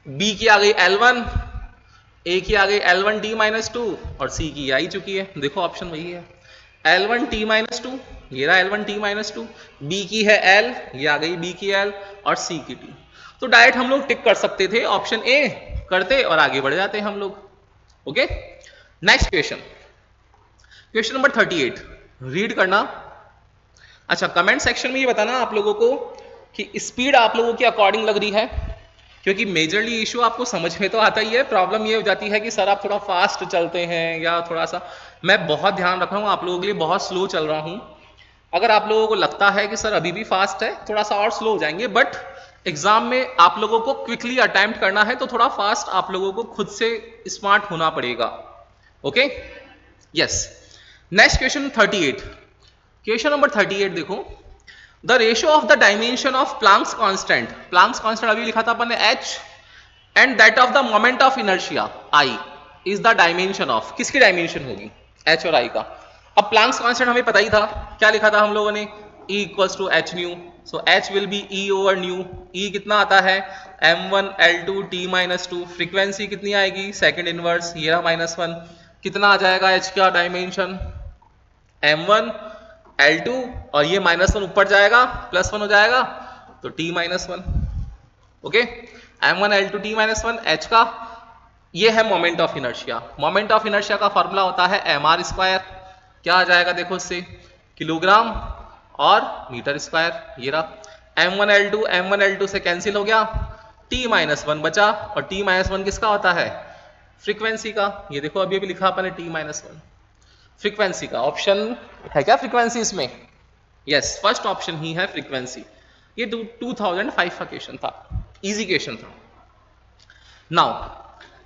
b की आ गई L1, a की आ गई L1 t माइनस 2 और c की आ ही चुकी है। देखो ऑप्शन वही है, L1 t माइनस 2, ये रहा L1 t माइनस 2, b की है L, ये आ गई b की L और c की t। तो डायरेक्ट हम लोग टिक कर सकते थे, ऑप्शन ए करते और आगे बढ़ जाते हम लोग। Okay, next question, question number 38, read करना। अच्छा, कमेंट सेक्शन में ये बताना आप लोगों को कि स्पीड आप लोगों की अकॉर्डिंग लग रही है, क्योंकि मेजरली इशू आपको समझ में तो आता ही है, प्रॉब्लम ये हो जाती है कि सर आप थोड़ा फास्ट चलते हैं या थोड़ा सा, मैं बहुत ध्यान रख रहा हूँ आप लोगों के लिए, बहुत स्लो चल रहा हूँ। अगर आप लोगों को लगता है कि सर अभी भी फास्ट है, थोड़ा सा और स्लो हो जाएंगे, बट एग्जाम में आप लोगों को क्विकली अटेम्प्ट करना है तो थोड़ा फास्ट आप लोगों को खुद से स्मार्ट होना पड़ेगा। Okay, yes. Next question 38, question number 38 देखो, the ratio of the dimension of Planck's constant, Planck's constant अभी लिखा था अपन ने h, and that of the moment of inertia I is the dimension of, किसकी डायमेंशन होगी, h और I का। अब प्लांक्स कांस्टेंट हमें पता ही था, क्या लिखा था हम लोगों ने, E equals to h nu, so h will be E over nu. E कितना आता है, m1 L2 t minus to, frequency कितनी आएगी, सेकंड इनवर्स, ये रहा -1, कितना आ जाएगा h का डायमेंशन, m1 L2, और ये -1 ऊपर जाएगा +1 हो जाएगा तो t -1। Okay, m1 L2 t -1 h का, ये है moment of inertia. Moment of inertia का फॉर्मूला होता है mr², क्या आ जाएगा देखो उससे, किलोग्राम और मीटर स्क्वायर, ये रहा m1 L2 से कैंसिल हो गया, t -1 बचा, और t -1 किसका होता है, फ्रीक्वेंसी का। ये देखो अभी अभी लिखा अपन ने t -1 फ्रीक्वेंसी का, ऑप्शन है क्या फ्रीक्वेंसी इसमें, यस, फर्स्ट ऑप्शन ही है फ्रीक्वेंसी। ये 2005 का क्वेश्चन था, इजी क्वेश्चन था। नाउ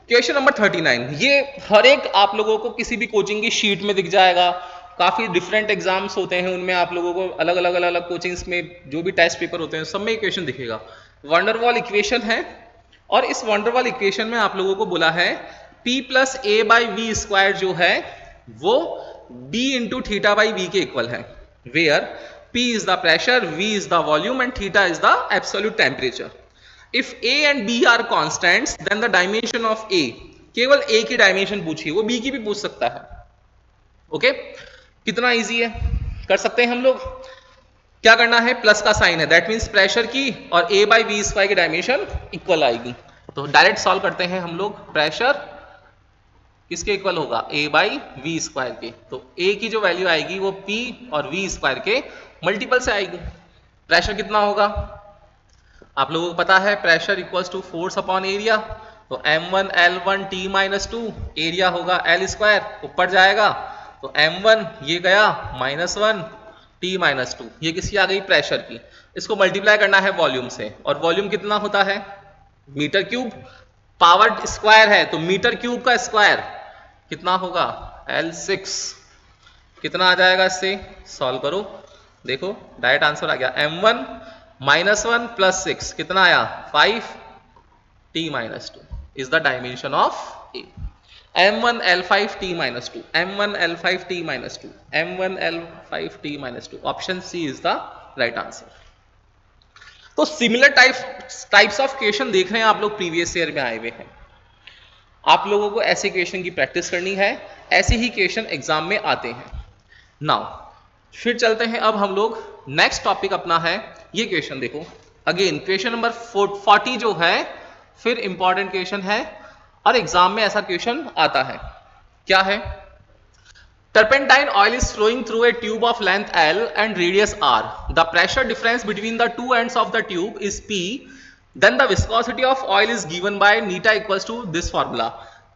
क्वेश्चन नंबर 39, ये हर एक आप लोगों को किसी भी कोचिंग की शीट में दिख जाएगा, काफी डिफरेंट एग्जाम्स होते हैं उनमें, आप लोगों को अलग अलग कोचिंग्स में जो भी टेस्ट पेपर होते हैं सब में क्वेश्चन दिखेगा। वंडरवॉल इक्वेशन है, और इस वंडरवॉल इक्वेशन में आप लोगों को बोला है P + a/v² जो है वो d into theta by V के इक्वल है, where P is the pressure, V is the volume and theta is the absolute temperature. If A and B are constants then the dimension of A, केवल A की dimension पूछी, वो B की भी पूछ सकता है। ओके, कितना इजी है, कर सकते हैं हम लोग। क्या करना है, प्लस का साइन है, दैट मीन्स प्रेशर की और a/v² की डायमेंशन इक्वल आएगी, तो डायरेक्ट सॉल्व करते हैं हम लोग। प्रेशर किसके इक्वल होगा, a/v² के, तो a की जो वैल्यू आएगी वो p और v² के मल्टीपल से आएगी। प्रेशर कितना होगा आप लोगों को पता है, pressure equals to force upon area, तो m1 L1 t -2, एरिया होगा L², ऊपर जाएगा तो m1 ये गया -1 t -2, ये किसकी आ गई, प्रेशर की। इसको मल्टीप्लाई करना है वॉल्यूम से, और वॉल्यूम कितना होता है, मीटर क्यूब, पावर स्क्वायर है तो मीटर क्यूब का स्क्वायर कितना होगा, L6, कितना आ जाएगा, इससे सॉल्व करो, देखो डायरेक्ट आंसर आ गया, m1 -1 + 6 कितना आया, 5 t -2 is the dimension of A। m1 L5 t -2, m1 L5 t -2, m1 L5 t -2, option C is the right answer. तो सिमिलर टाइप्स ऑफ क्वेश्चन देख रहे हैं आप लोग, प्रीवियस ईयर में आए हुए हैं, आप लोगों को ऐसे क्वेश्चन की प्रैक्टिस करनी है, ऐसे ही क्वेश्चन एग्जाम में आते हैं। नाउ फिर चलते हैं, अब हम लोग नेक्स्ट टॉपिक अपना है, ये क्वेश्चन देखो, अगेन क्वेश्चन नंबर 40 जो है, फिर इंपॉर्टेंट क्वेश्चन है और एग्जाम में ऐसा क्वेश्चन आता है। क्या है, turpentine oil is flowing through a tube of length L and radius R. The pressure difference between the two ends of the tube is P. Then the viscosity of oil is given by neta equals to this formula,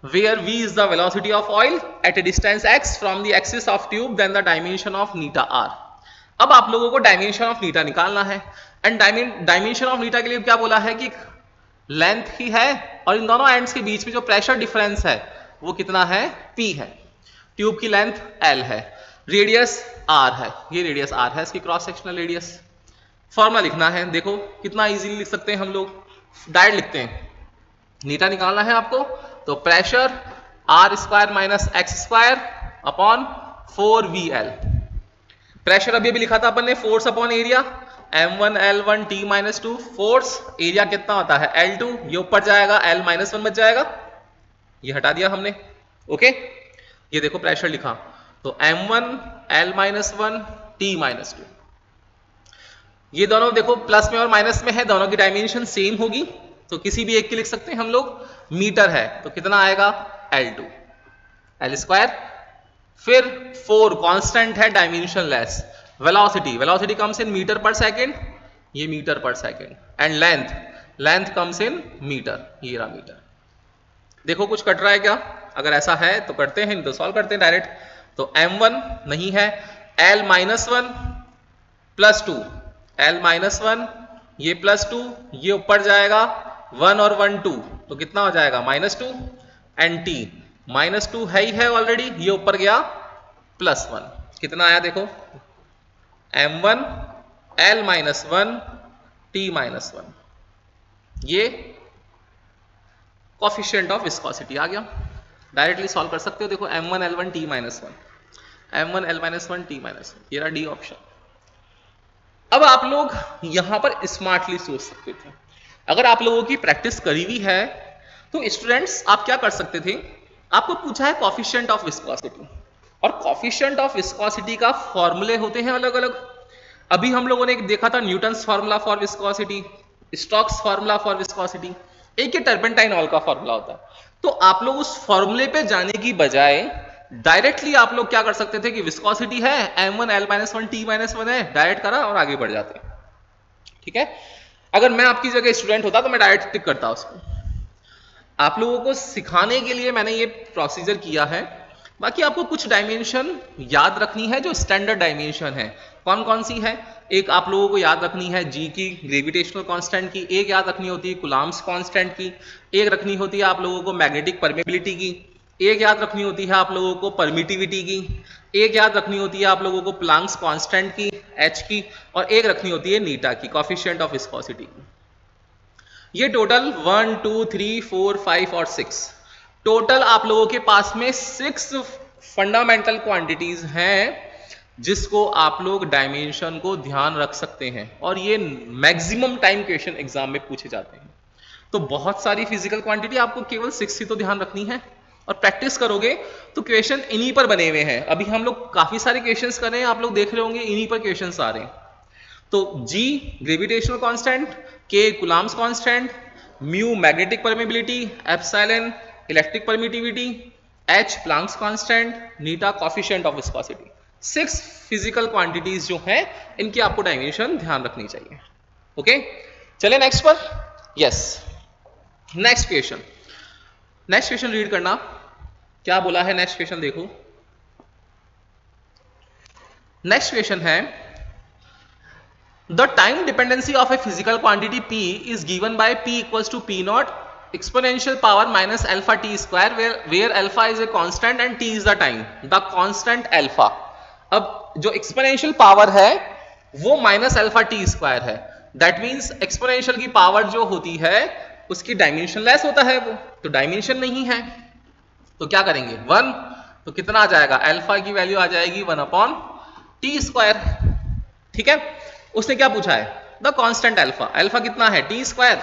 where V is the velocity of oil at a distance x from the axis of tube, then the dimension of neta R. अब आप लोगों को dimension of नीटा निकालना है, and dimension of नीटा के लिए क्या बोला है कि लेंथ ही है और इन दोनों एंड्स के बीच में जो प्रेशर डिफरेंस है वो कितना है, P है, ट्यूब की लेंथ L है, रेडियस R है, ये रेडियस R है, इसकी क्रॉस सेक्शनल रेडियस। फॉर्मूला लिखना है, देखो कितना इजीली लिख सकते हैं हम लोग, डायरेक्ट लिखते हैं, नीटा निकालना है आपको, तो pressure R² - x² upon 4VL। Pressure अभी लिखा था अपन ने, force upon area, m1 L1 t -2, force, area कितना होता है L2, ये ऊपर जाएगा L -1 बच जाएगा, ये हटा दिया हमने। ओके, ये देखो प्रेशर लिखा, तो m1 L -1 t -2, ये दोनों देखो प्लस में और माइनस में है, दोनों की डायमेंशन सेम होगी, तो किसी भी एक की लिख सकते हैं हम लोग। मीटर है तो कितना आएगा L2, एल स्क्वायर। फिर 4 कांस्टेंट है dimensionless. Velocity, velocity comes in metre पर सेकेंड, ये मीटर पर second. And length, length comes in metre, ये रहा मीटर। देखो कुछ कट रहा है क्या? अगर ऐसा है तो करते हैं, तो सॉल्व करते हैं डायरेक्ट। तो m1 नहीं है, l minus one plus two, l minus one ये प्लस टू, ये ऊपर जाएगा 1 और 1 2, तो कितना हो जाएगा minus two. And t minus to है ही है ऑलरेडी, ये ऊपर गया प्लस वन, कितना आया देखो m1 l minus one t minus one, ये कोफिशिएंट ऑफ विस्कोसिटी आ गया। डायरेक्टली सॉल्व कर सकते हो। देखो m1 l1 t minus one, m1 l minus one t minus one, ये रहा डी ऑप्शन। अब आप लोग यहां पर स्मार्टली सोच सकते थे। अगर आप लोगों की प्रैक्टिस करी हुई है तो स्टूडेंट्स आप क्या कर सकते थे, आपको पूछा है कोफिशिएंट ऑफ विस्कोसिटी, और कोफिशिएंट ऑफ विस्कोसिटी का फॉर्मूले होते हैं अलग अलग। अभी हम लोगों ने देखा था Newton's formula for viscosity, Stokes formula for viscosity, एक ही टर्पेंटाइन ऑयल का फॉर्मूला होता है। तो आप लोग उस फॉर्मूले पे जाने की बजाय डायरेक्टली आप लोग क्या कर सकते थे कि विस्कोसिटी है m1 l-1 t-1 है, डायरेक्ट करा और आगे बढ़ जाते। ठीक है, अगर मैं आपकी जगह स्टूडेंट होता तो मैं डायरेक्ट टिक करता उसको। आप लोगों को सिखाने के लिए मैंने ये प्रोसीजर किया है। बाकी आपको कुछ डायमेंशन याद रखनी है जो स्टैंडर्ड डायमेंशन है। कौन कौन सी है? एक आप लोगों को याद रखनी है जी की, ग्रेविटेशनल कांस्टेंट की, एक याद रखनी होती है कूलम्ब्स कांस्टेंट की, एक रखनी होती है आप लोगों को मैग्नेटिक परमेबिलिटी की, एक याद रखनी होती है आप लोगों को परमिटिविटी की, एक याद रखनी होती है आप लोगों को प्लांक्स कांस्टेंट की एच की, और एक रखनी होती है नीटा की, कोफिशिएंट ऑफ विस्कोसिटी की। ये टोटल 1 2 3 4 5 और 6, टोटल आप लोगों के पास में 6 फंडामेंटल क्वांटिटीज हैं जिसको आप लोग डायमेंशन को ध्यान रख सकते हैं, और ये मैक्सिमम टाइम क्वेश्चन एग्जाम में पूछे जाते हैं। तो बहुत सारी फिजिकल क्वांटिटी, आपको केवल 6 ही तो ध्यान रखनी है, और प्रैक्टिस करोगे तो क्वेश्चन इन्हीं पर बने हुए हैं। अभी हम लोग काफी सारे क्वेश्चंस कर रहे हैं, आप लोग देख रहे होंगे इन्हीं पर क्वेश्चंस आ रहे हैं। तो जी ग्रेविटेशनल कांस्टेंट, के Coulomb's constant, mu magnetic permeability, epsilon electric permittivity, H Planck's constant, Neeta coefficient of viscosity. 6 physical quantities जो हैं इनकी आपको डायमेंशन ध्यान रखनी चाहिए। ओके, चले नेक्स्ट पर। Yes, next question, next question read करना, क्या बोला है नेक्स्ट क्वेश्चन देखो। नेक्स्ट क्वेश्चन है the time dependency of a physical quantity p is given by p equals to p naught exponential power minus alpha t square where alpha is a constant and t is the time, the constant alpha। अब जो exponential power है वो minus alpha T square है, that means exponential की power जो होती है उसकी डायमेंशन लेस होता है, वो तो डायमेंशन नहीं है, तो क्या करेंगे 1, तो कितना आ जाएगा अल्फा की वैल्यू आ जाएगी 1 अपॉन टी स्क्वायर। ठीक है, उसने क्या पूछा है द कांस्टेंट अल्फा, अल्फा कितना है टी स्क्वायर,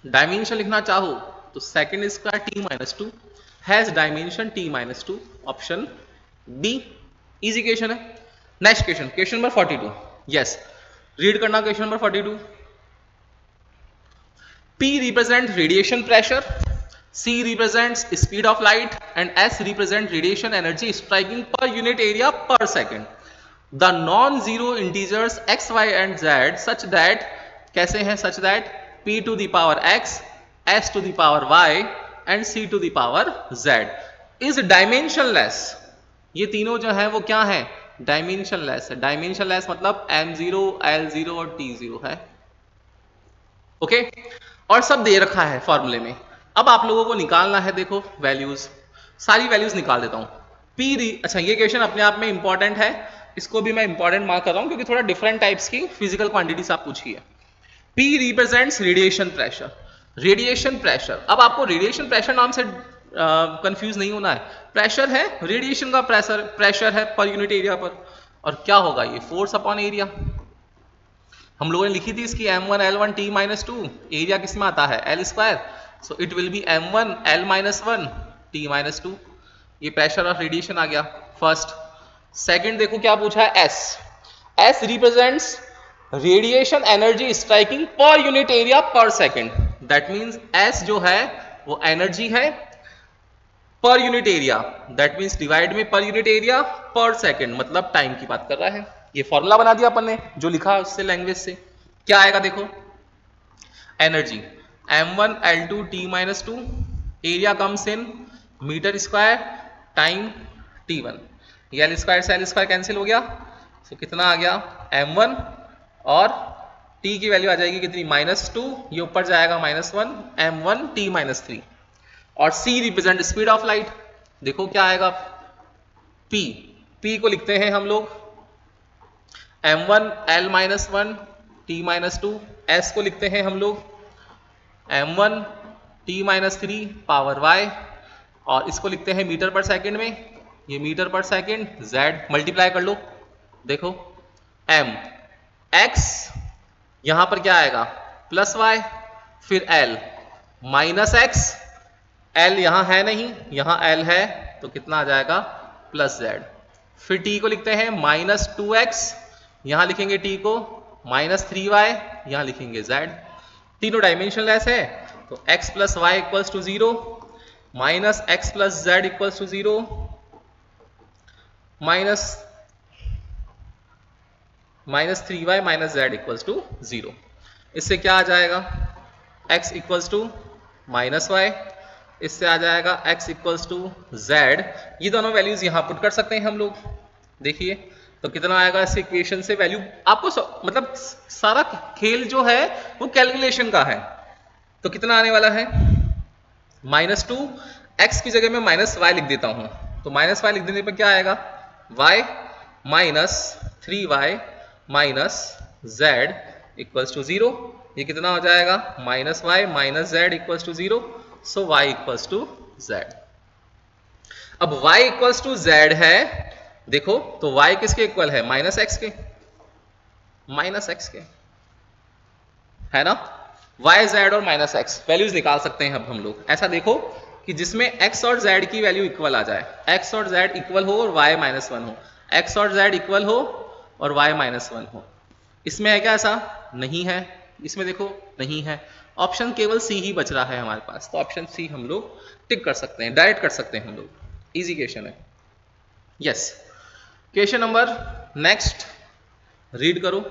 डायमेंशन लिखना चाहो तो second square T minus two has dimension T minus two, option B, easy question है। Next question, question number 42, yes read करना question number 42। P represent radiation pressure, C represents speed of light and S represent radiation energy striking per unit area per second. The non-zero integers x, y and z such that, कैसे हैं such that p to the power x, s to the power y and c to the power z is dimensionless। ये तीनों जो है वो क्या है dimensionless है। डायमेंशनलेस मतलब m0, l0 और t0 है। ओके, और सब दे रखा है फॉर्मूले में। अब आप लोगों को निकालना है, देखो वैल्यूज, सारी वैल्यूज निकाल देता हूं। अच्छा ये क्वेश्चन अपने आप में इंपॉर्टेंट है, इसको भी मैं इंपॉर्टेंट मार्क कर रहा हूं क्योंकि थोड़ा डिफरेंट टाइप्स की फिजिकल क्वांटिटीज आप पूछी है। P represents radiation pressure, radiation pressure. अब आपको रेडिएशन प्रेशर नाम से कंफ्यूज नहीं होना है, प्रेशर है, रेडिएशन का प्रेशर है पर यूनिट एरिया पर, और क्या होगा ये फोर्स अपॉन एरिया। हम लोगों ने लिखी थी इसकी m1 l1 t minus to, area किस में आता है l square, so it will B m1 l minus one t minus to. ये प्रेशर ऑफ रेडिएशन आ गया फर्स्ट। सेकंड देखो क्या पूछा है s, s represents radiation energy striking per unit area पर सेकंड, दैट मींस s जो है वो एनर्जी है per unit area, that means divide में पर यूनिट एरिया पर सेकंड, मतलब टाइम की बात कर रहा है। ये फॉर्मूला बना दिया अपन ने जो लिखा उससे लैंग्वेज से। क्या आएगा देखो, energy m1 L2 T - 2, area comes in metre square time T1, ये L स्क्वायर से L स्क्वायर कैंसिल हो गया, तो कितना आ गया m1, और T की वैल्यू आ जाएगी कितनी -2, ये ऊपर जाएगा -1 m1 T - 3, और C represent speed of light. देखो क्या आएगा, P को लिखते हैं हम लोग m1 L - 1 T - 2, S को लिखते हैं हम लोग m1 T - 3 पावर y, और इसको लिखते हैं मीटर पर सेकंड में, ये मीटर पर सेकंड, z मल्टीप्लाई कर लो, देखो m x यहां पर क्या आएगा प्लस y, फिर l माइनस x, l यहां है नहीं, यहां l है, तो कितना आ जाएगा प्लस z, फिर t को लिखते हैं -2x, यहां लिखेंगे t को -3y, यहां लिखेंगे z, तीनों डायमेंशनलेस है, तो x plus y equals to 0, minus x plus z equals to 0, minus 3y minus z equals to 0। इससे क्या आ जाएगा x इक्वल्स टू -y, इससे आ जाएगा x इक्वल्स टू z, ये दोनों वैल्यूज यहां पुट कर सकते हैं हम लोग। देखिए तो कितना आएगा इस इक्वेशन से वैल्यू, आपको मतलब सारा खेल जो है वो कैलकुलेशन का है। तो कितना आने वाला है -2, x की जगह में -y लिख देता हूं, तो -y लिख देने पर क्या आएगा y minus 3y minus z equals to 0, ये कितना हो जाएगा -y minus z equals to 0, so y equals to z। अब y इक्वल्स टू z है, देखो तो y किसके इक्वल है -x के, है ना, y z और -x वैल्यूज निकाल सकते हैं अब हम लोग। ऐसा देखो कि जिसमें x और z की वैल्यू इक्वल आ जाए, x और z इक्वल हो और y -1 हो, x और z इक्वल हो और y -1 हो। इसमें है क्या, ऐसा नहीं है, इसमें देखो नहीं है, ऑप्शन केवल सी ही बच रहा है हमारे पास, तो ऑप्शन सी हम लोग टिक कर सकते हैं, डायरेक्ट कर सकते हैं हम लोग, इजी क्वेश्चन है। Yes, question number next read करो।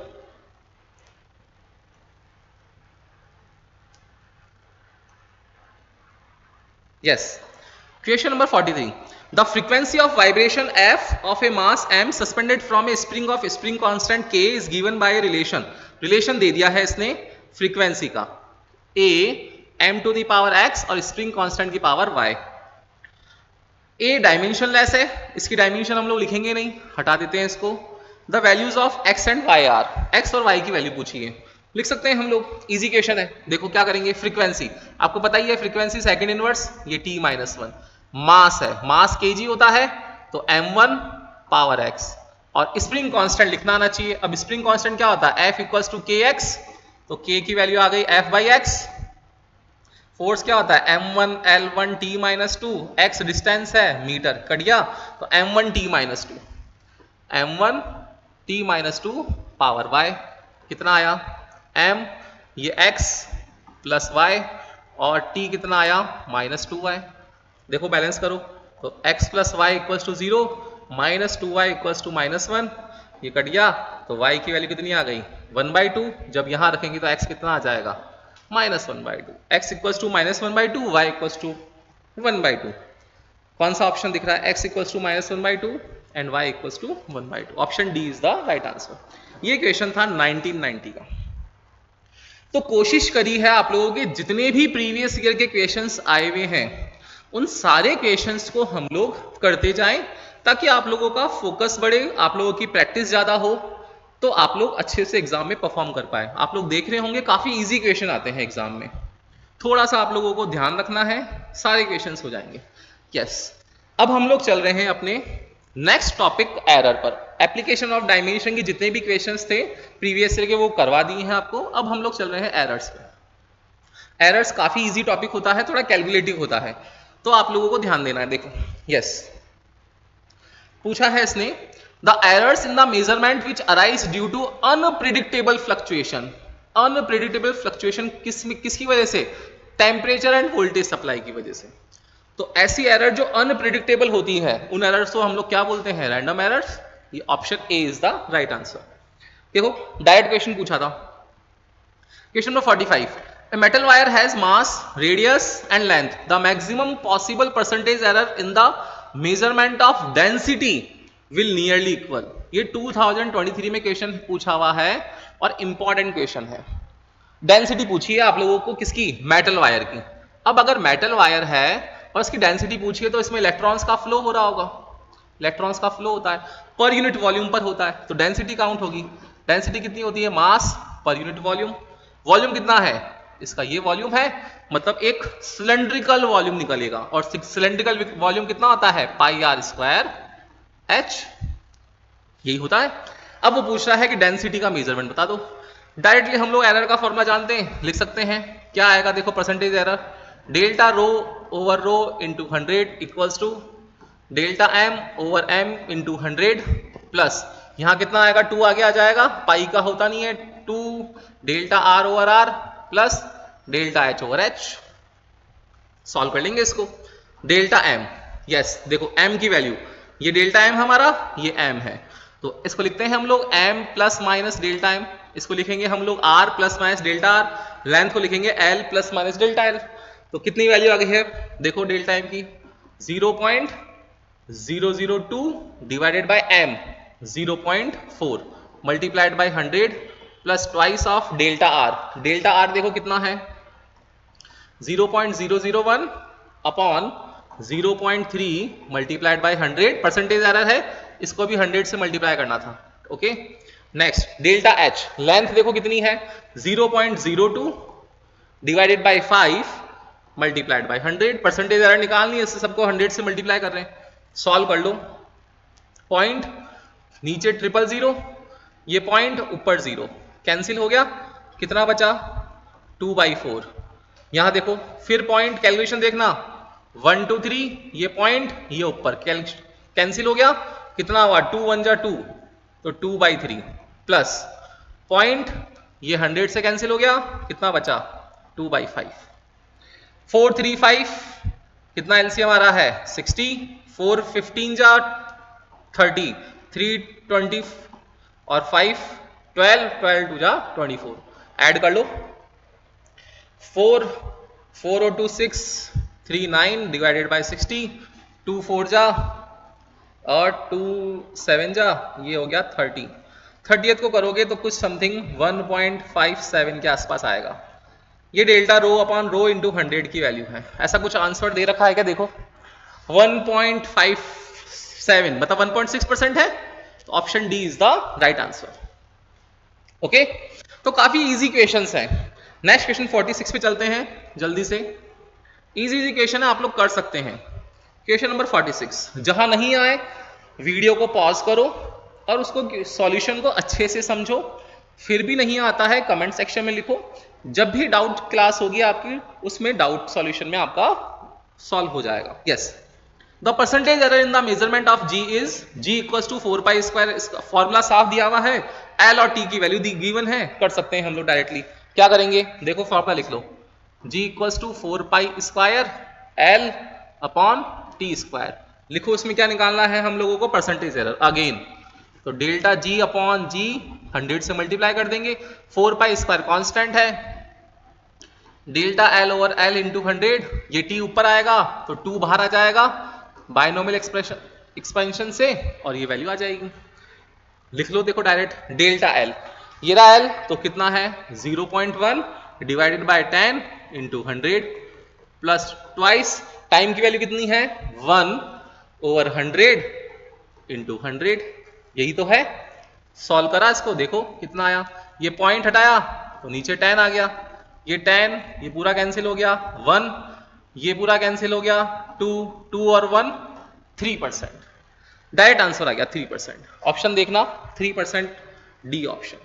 Yes, question number 43, the frequency of vibration f of a mass m suspended from a spring of spring constant k is given by a relation दे दिया है इसने frequency का, a m to the power x और spring constant की power y। a dimensionless है, इसकी dimension हम लोग लिखेंगे नहीं, हटा देते हैं इसको। The values of x and y are, x और y की वैल्यू पूछी है, लिख सकते हैं हम लोग, इजी क्वेश्चन है। देखो क्या करेंगे, फ्रीक्वेंसी आपको पता ही है, फ्रीक्वेंसी सेकंड इनवर्स, ये t -1, मास है, मास kg होता है, तो m1 पावर x, और स्प्रिंग कांस्टेंट लिखना आना चाहिए। अब स्प्रिंग कांस्टेंट क्या होता है, F इक्वल्स टू kx, तो k की वैल्यू आ गई F/x। फोर्स क्या होता है m1 L1 t -2, x distance है मीटर, कट गया, तो m1 t -2, m1 t -2 power y, कितना आया m, ये x प्लस y, और t कितना आया -2y। देखो बैलेंस करो, तो x plus y equals to 0, -2y equals to -1, ये कट गया, तो y की वैल्यू कितनी आ गई 1/2, जब यहां रखेंगे तो x कितना आ जाएगा -1/2, x equals to -1/2, y equals to 1/2। कौन सा ऑप्शन दिख रहा है, x equals to -1/2 and y equals to 1/2, option D is the right answer. ये क्वेश्चन था 1990 का। तो कोशिश करी है आप लोगों के जितने भी प्रीवियस ईयर के क्वेश्चंस आए हुए हैं उन सारे क्वेश्चंस को हम लोग करते जाएं, ताकि आप लोगों का फोकस बढ़े, आप लोगों की प्रैक्टिस ज्यादा हो, तो आप लोग अच्छे से एग्जाम में परफॉर्म कर पाए। आप लोग देख रहे होंगे काफी इजी क्वेश्चन आते हैं एग्जाम में, थोड़ा सा आप लोगों को ध्यान रखना है, सारे क्वेश्चंस हो जाएंगे। यस, अब हम लोग चल रहे हैं अपने नेक्स्ट टॉपिक एरर पर। एप्लीकेशन ऑफ डायमेंशन के जितने भी क्वेश्चंस थे प्रीवियस ईयर के वो करवा दिए हैं आपको, अब हम लोग चल रहे हैं एरर्स पे। एरर्स काफी इजी टॉपिक होता है, थोड़ा कैलकुलेटिव होता है, तो आप लोगों को ध्यान देना है। देखो यस, पूछा है इसने, the errors in the measurement which arise due to unpredictable fluctuation. Unpredictable fluctuation किसकी वजह से, टेम्परेचर एंड वोल्टेज सप्लाई की वजह से। तो ऐसी एरर जो अनप्रिडिक्टेबल होती है उन एरर्स को हम लोग क्या बोलते हैं? Random errors. ये option A is the right answer. देखो डायरेक्ट क्वेश्चन पूछा था, question number 45, a metal wire has mass, radius and length. The maximum possible percentage error in the measurement of density will nearly equal. ये 2023 में question पूछा हुआ है और important question है। डेंसिटी पूछी है आप लोगों को किसकी? मेटल वायर की। अब अगर मेटल वायर है और इसकी डेंसिटी पूछी है तो इसमें इलेक्ट्रॉन्स का फ्लो हो रहा होगा, इलेक्ट्रॉन्स का फ्लो होता है पर यूनिट वॉल्यूम पर होता है, तो डेंसिटी काउंट होगी। डेंसिटी कितनी होती है? मास पर यूनिट वॉल्यूम। वॉल्यूम कितना है इसका? ये वॉल्यूम है, मतलब एक सिलेंड्रिकल वॉल्यूम निकलेगा और सिलेंड्रिकल वॉल्यूम कितना होता है? पाई आर स्क्वायर एच, यही होता है। अब वो पूछ रहा है कि डेंसिटी का मेजरमेंट बता दो। डायरेक्टली हम लोग एरर का फॉर्मूला जानते हैं, लिख सकते हैं। क्या आएगा? देखो percentage error, delta rho over rho into 100 equals to delta m over m into 100 plus यहां कितना आएगा? 2 आगे आ जाएगा, पाई का होता नहीं है, 2 delta r over r plus delta h over h. Solve कर लेंगे इसको। डेल्टा एम, यस देखो एम की वैल्यू, ये डेल्टा एम हमारा, ये एम है, तो इसको लिखते हैं हम लोग m plus minus delta m. इसको लिखेंगे हम लोग r plus minus delta r. Length को लिखेंगे l plus minus delta l. तो कितनी वैल्यू आ गई है? देखो डेल्टा एम की 0.002 divided by m 0.4 multiplied by 100 plus twice of delta r. Delta r देखो कितना है? 0.001 upon 0.3 multiplied by 100। Percentage error है, इसको भी 100 से मल्टीप्लाई करना था। Okay next delta h, length देखो कितनी है? 0.02 divided by 5 multiplied by 100। Percentage error निकालनी है, इससे सबको 100 से मल्टीप्लाई कर रहे हैं। सॉल्व कर लो। पॉइंट नीचे 000, ये पॉइंट ऊपर 0, कैंसिल हो गया, कितना बचा? 2/4। यहां देखो फिर पॉइंट कैलकुलेशन देखना, 1 2 3, ये पॉइंट ये ऊपर कैंसिल हो गया, कितना हुआ? 2 1 जा 2, तो 2/3 प्लस पॉइंट ये 100 से कैंसिल हो गया, कितना बचा? 2/5। 4 3 5, कितना एलसीएम आ रहा है? 60। 4 15 जा 30, 3 20 और 5 12, 12 2 जा 24। ऐड कर लो। 4 4 और 2 6, 3 9 डिवाइडेड बाय 60, 2 4 जा और 2 7 जा, ये हो गया 30। 30th को करोगे तो कुछ समथिंग 1.57 के आसपास आएगा। ये delta rho upon rho into 100 की वैल्यू है। ऐसा कुछ आंसर दे रखा है क्या? देखो 1.57 मतलब 1.6% है, तो option D is the right answer. Okay तो काफी इजी क्वेश्चंस हैं। नेक्स्ट क्वेश्चन 46 पे चलते हैं जल्दी से। इजी क्वेश्चन है, आप लोग कर सकते हैं। क्वेश्चन नंबर 46, जहां नहीं आए वीडियो को पॉज करो और उसको सॉल्यूशन को अच्छे से समझो। फिर भी नहीं आता है कमेंट सेक्शन में लिखो। जब भी डाउट क्लास होगी आपकी, उसमें डाउट सॉल्यूशन में आपका सॉल्व हो जाएगा। Yes the percentage error in the measurement of g is g equals to 4 square. Formula साफ दिया हुआ है, एल और टी की वैल्यू गिवन है, कर सकते हैं हम लोग डायरेक्टली। क्या करेंगे? देखो फॉर्मूला लिख लो, g equals to 4 square L upon T square. लिखो इसमें क्या निकालना है हम लोगों को? Percentage error again. तो डेल्टा जी अपॉन जी 100 से मल्टीप्लाई कर देंगे। 4 स्क्वायर कांस्टेंट है, delta L over L into 100, ये टी ऊपर आएगा तो 2 बाहर आ जाएगा बायनोमियल एक्सपेंशन से और ये वैल्यू आ जाएगी। लिख लो देखो डायरेक्ट, डेल्टा एल ये रहा एल, तो कितना है? 0.1 divided by 10 into 100 plus twice time की वैल्यू कितनी है? 1 ओवर 100 इंटू 100, यही तो है। सॉल्व करा इसको, देखो कितना आया। ये पॉइंट हटाया तो नीचे 10 आ गया, ये 10 ये पूरा कैंसिल हो गया, 1 ये पूरा कैंसिल हो गया, 2 2 और 1 3%। डायरेक्ट आंसर आ गया 3%। ऑप्शन देखना 3%, डी ऑप्शन।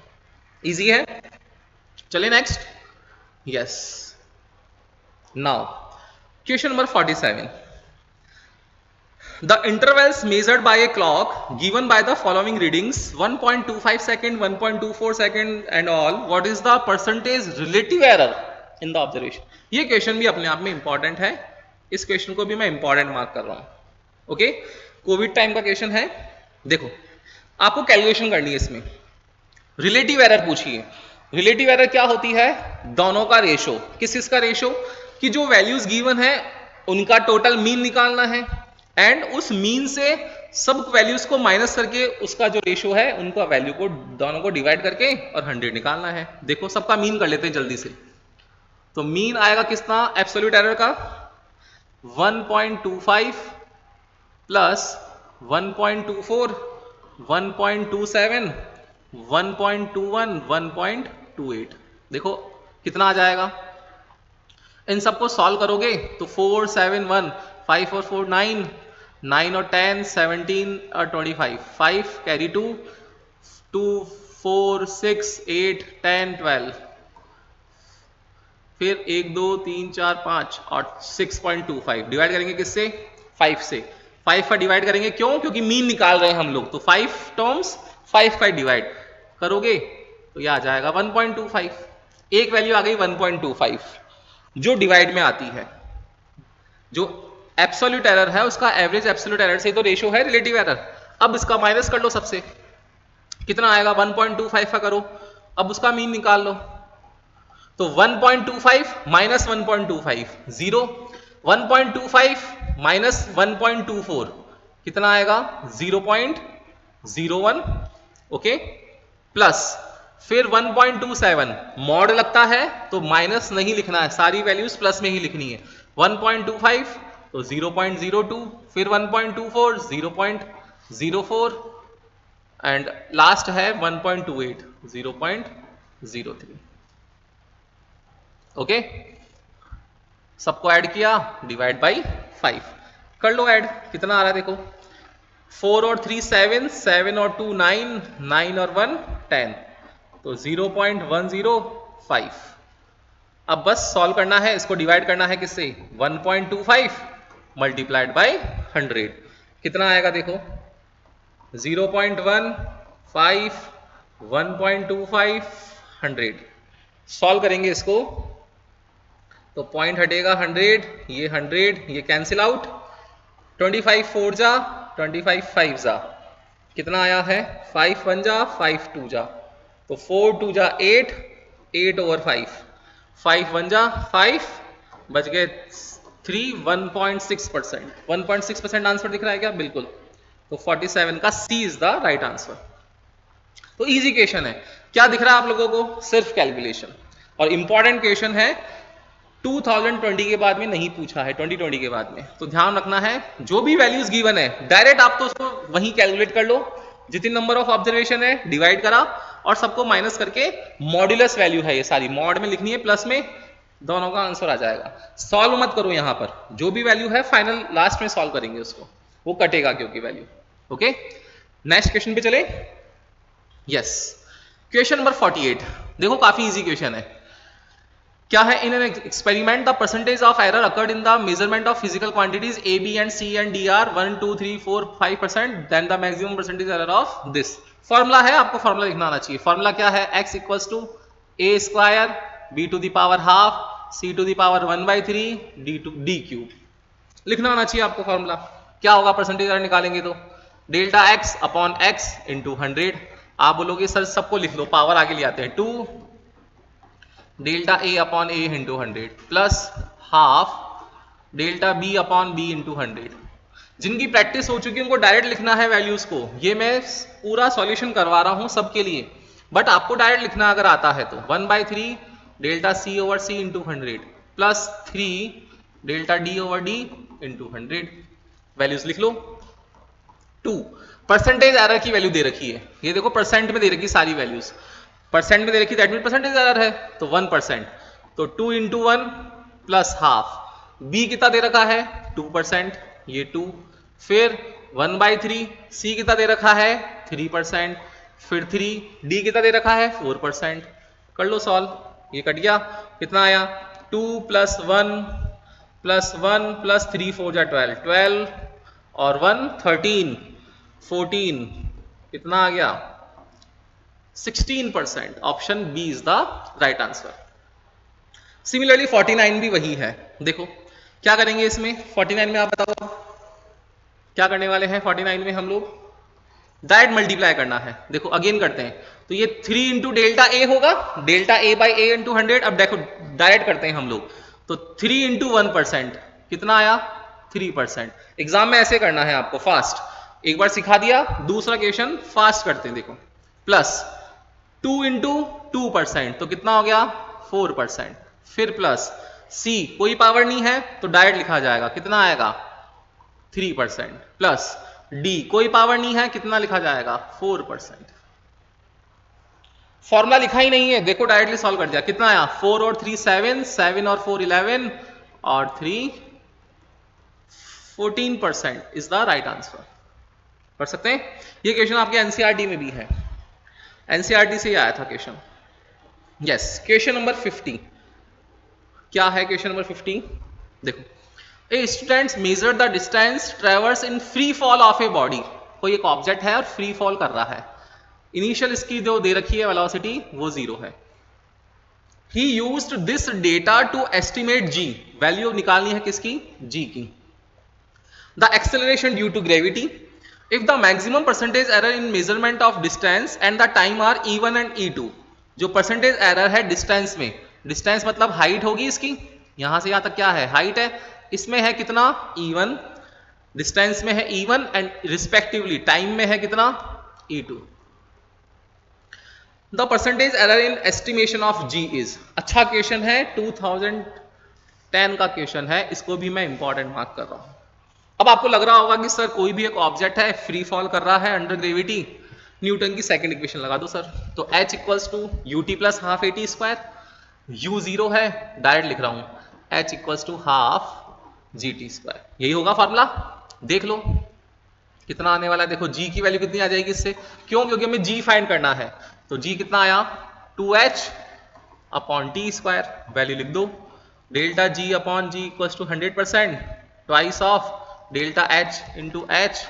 इजी है। चलिए next. Yes now question number 47, the intervals measured by a clock given by the following readings 1.25 second 1.24 second and all, what is the percentage relative error in the observation? ये question भी अपने आप में important है, इस question को भी मैं इंपॉर्टेंट मार्क कर रहा हूं। ओके, कोविड टाइम का क्वेश्चन है। देखो आपको कैलकुलेशन करनी है इसमें। रिलेटिव एरर पूछिए। रिलेटिव एरर क्या होती है? दोनों का रेशो। किस का रेशो? कि जो वैल्यूज गिवन है उनका टोटल मीन निकालना है एंड उस मीन से सब वैल्यूज को माइनस करके उसका जो रेशो है उनका वैल्यू को दोनों को डिवाइड करके और 100 निकालना है। देखो सबका मीन कर लेते हैं जल्दी से। तो मीन आएगा कितना एब्सोल्यूट एरर का? 1.25 प्लस 1.24 1.27 1.21 1.28। देखो कितना आ जाएगा। इन सबको सॉल्व करोगे तो 4 7 1 5 और 4 9 9 और 10 17 और 25 5 कैरी 2 2 4 6 8 10 12 फिर 1 2 3 4 5 और 6.25 डिवाइड करेंगे किससे? 5 से। 5 का डिवाइड करेंगे क्यों? क्योंकि मीन निकाल रहे हैं हम लोग। तो 5 टर्म्स 5 का डिवाइड करोगे तो यह आ जाएगा 1.25। एक वैल्यू आ गई 1.25 जो डिवाइड में आती है। जो एब्सोल्यूट एरर है उसका एवरेज एब्सोल्यूट एरर से तो रेशो है रिलेटिव एरर। अब इसका माइनस कर लो सबसे, कितना आएगा? 1.25 का करो, अब उसका मीन निकाल लो। तो 1.25 माइनस 1.25 0, 1.25 माइनस 1.24 कितना आएगा? 0.01। ओके, प्लस फिर 1.27 मॉड लगता है तो माइनस नहीं लिखना है, सारी वैल्यूज प्लस में ही लिखनी है। 1.25 तो 0.02, फिर 1.24 0.04 एंड लास्ट है 1.28 0.03। ओके, सबको ऐड किया, डिवाइड बाई 5 कर लो ऐड। कितना आ रहा है देखो, 4 और 3 7 7 और 2 9 9 और 1 10 तो 0.105। अब बस सॉल्व करना है, इसको डिवाइड करना है किससे? 1.25 मल्टीप्लाइड बाय 100 कितना आएगा देखो? 0.15 1.25 100। सॉल्व करेंगे इसको तो पॉइंट हटेगा 100, ये 100 ये कैंसिल आउट, 25 4 जा 25 5 जा कितना आया है? 5 1 जा 5 2 जा तो 4 2 जा 8 8 ओवर 5 5 1 जा 5 बच गए 3 1.6%। 1.6% आंसर दिख रहा है क्या? बिल्कुल। तो 47 का सी इज द राइट आंसर। तो इजी क्वेश्चन है। क्या दिख रहा है आप लोगों को? सिर्फ कैलकुलेशन। और इंपॉर्टेंट क्वेश्चन है, 2020 के बाद में नहीं पूछा है, 2020 के बाद में। तो ध्यान रखना है, जो भी वैल्यूज गिवन है डायरेक्ट आप तो उसको वहीं कैलकुलेट कर लो, जितनी नंबर ऑफ ऑब्जर्वेशन है डिवाइड करा और सबको माइनस करके मॉड्यूलस वैल्यू है ये सारी मॉड में लिखनी है, प्लस में दोनों का आंसर आ जाएगा। सॉल्व मत करो यहां पर, जो भी वैल्यू है फाइनल लास्ट में सॉल्व करेंगे उसको, वो कटेगा क्योंकि वैल्यू। ओके, नेक्स्ट क्वेश्चन पे चले। यस, क्वेश्चन नंबर 48 देखो, काफी इजी क्वेश्चन है। क्या है? In an experiment the percentage of error occurred in the measurement of physical quantities A B and C and D are 1 2 3 4 5%, then the maximum percentage error of this. Formula है, आपको formula लिखना आना चाहिए। Formula क्या है? x equals to a square b to the power half c to the power 1/3 d cube. लिखना आना चाहिए आपको फॉर्मूला। क्या होगा परसेंटेज एरर निकालेंगे तो? Delta x upon x into 100। आप बोलोगे सर सबको लिख लो, पावर आगे ले आते हैं, 2 delta A upon A into 100 plus half delta B upon B into 100। जिनकी प्रैक्टिस हो चुकी है उनको डायरेक्ट लिखना है वैल्यूज को। ये मैं पूरा सॉल्यूशन करवा रहा हूं सबके लिए, बट आपको डायरेक्ट लिखना अगर आता है तो 1/3 delta C over C into 100 plus 3 delta D over D into 100। Values लिख लो। 2 परसेंटेज एरर की वैल्यू दे रखी है, ये देखो परसेंट में दे रखी सारी वैल्यूज, परसेंट में दे रखी, दैट मीन परसेंटेज एरर है तो 1%। तो 2 इंटू 1 प्लस हाफ। बी कितना दे रखा है? 2%, ये 2। फिर 1/3 सी कितना दे रखा है? 3%। फिर 3 डी कितना दे रखा है? 4%। कर लो सॉल्व, ये कट गया, कितना आया? 2 प्लस 1 प्लस 1 प्लस 3 4 जा 12 12 और 1 13 14 कितना आ गया? 16%। Option B is the right answer. Similarly 49 भी वही है। देखो क्या करेंगे इसमें 49 में, आप बताओ क्या करने वाले हैं 49 में हम लोग? डायरेक्ट मल्टीप्लाई करना है। देखो अगेन करते हैं, तो ये 3 इंटू डेल्टा ए होगा, delta A by A into 100। अब देखो डायरेक्ट करते हैं हम लोग, तो 3 इंटू 1% कितना आया? 3%। एग्जाम में ऐसे करना है आपको फास्ट, एक बार सिखा दिया, दूसरा क्वेश्चन फास्ट करते हैं। देखो प्लस 2 इंटू 2% तो कितना हो गया? 4%। फिर प्लस सी, कोई पावर नहीं है तो डायरेक्ट लिखा जाएगा, कितना आएगा? 3%। प्लस डी, कोई पावर नहीं है, कितना लिखा जाएगा? 4%। फॉर्मूला लिखा ही नहीं है, देखो डायरेक्टली सॉल्व कर दिया, कितना आया? 4 और 3 7, 7 और 4 11 और 3 14% इज द राइट आंसर। कर सकते हैं? ये क्वेश्चन आपके एनसीईआरटी में भी है, एनसीईआरटी से ही आया था क्वेश्चन। यस, क्वेश्चन नंबर 50 क्या है? क्वेश्चन नंबर 50 देखो, A students measure the distance traverse in free fall of a body. कोई एक ऑब्जेक्ट है और फ्री फॉल कर रहा है, इनिशियल इसकी जो दे रखी है वेलोसिटी वो 0 है। ही used this data to estimate ji, value निकालनी है किसकी? जी की। The acceleration due to gravity, if the maximum percentage error in measurement of distance and the time are E1 and E2। जो परसेंटेज एरर है distance में, distance मतलब height होगी इसकी, यहां से यहां तक क्या है? हाइट है, इसमें है कितना? E1, डिस्टेंस में है E1 एंड रिस्पेक्टिवली टाइम में है कितना? E2। The percentage error in estimation of g is. अच्छा क्वेश्चन है, 2010 का क्वेश्चन है, इसको भी मैं इंपॉर्टेंट मार्क कर रहा हूं। अब आपको लग रहा होगा कि सर कोई भी एक ऑब्जेक्ट है फ्री फॉल कर रहा है अंडर ग्रेविटी, न्यूटन की सेकंड इक्वेशन लगा दो सर। तो H equals to ut plus half AT square, u 0 है, डायरेक्ट लिख रहा हूं H equals to half GT square, यही होगा फॉर्मूला। देख लो कितना आने वाला है, देखो g की वैल्यू कितनी आ जाएगी इससे, क्यों? क्योंकि हमें g फाइंड करना है। तो g कितना आया? 2h upon T square, value लिख दो, delta g upon g equals to 100% twice of delta h into h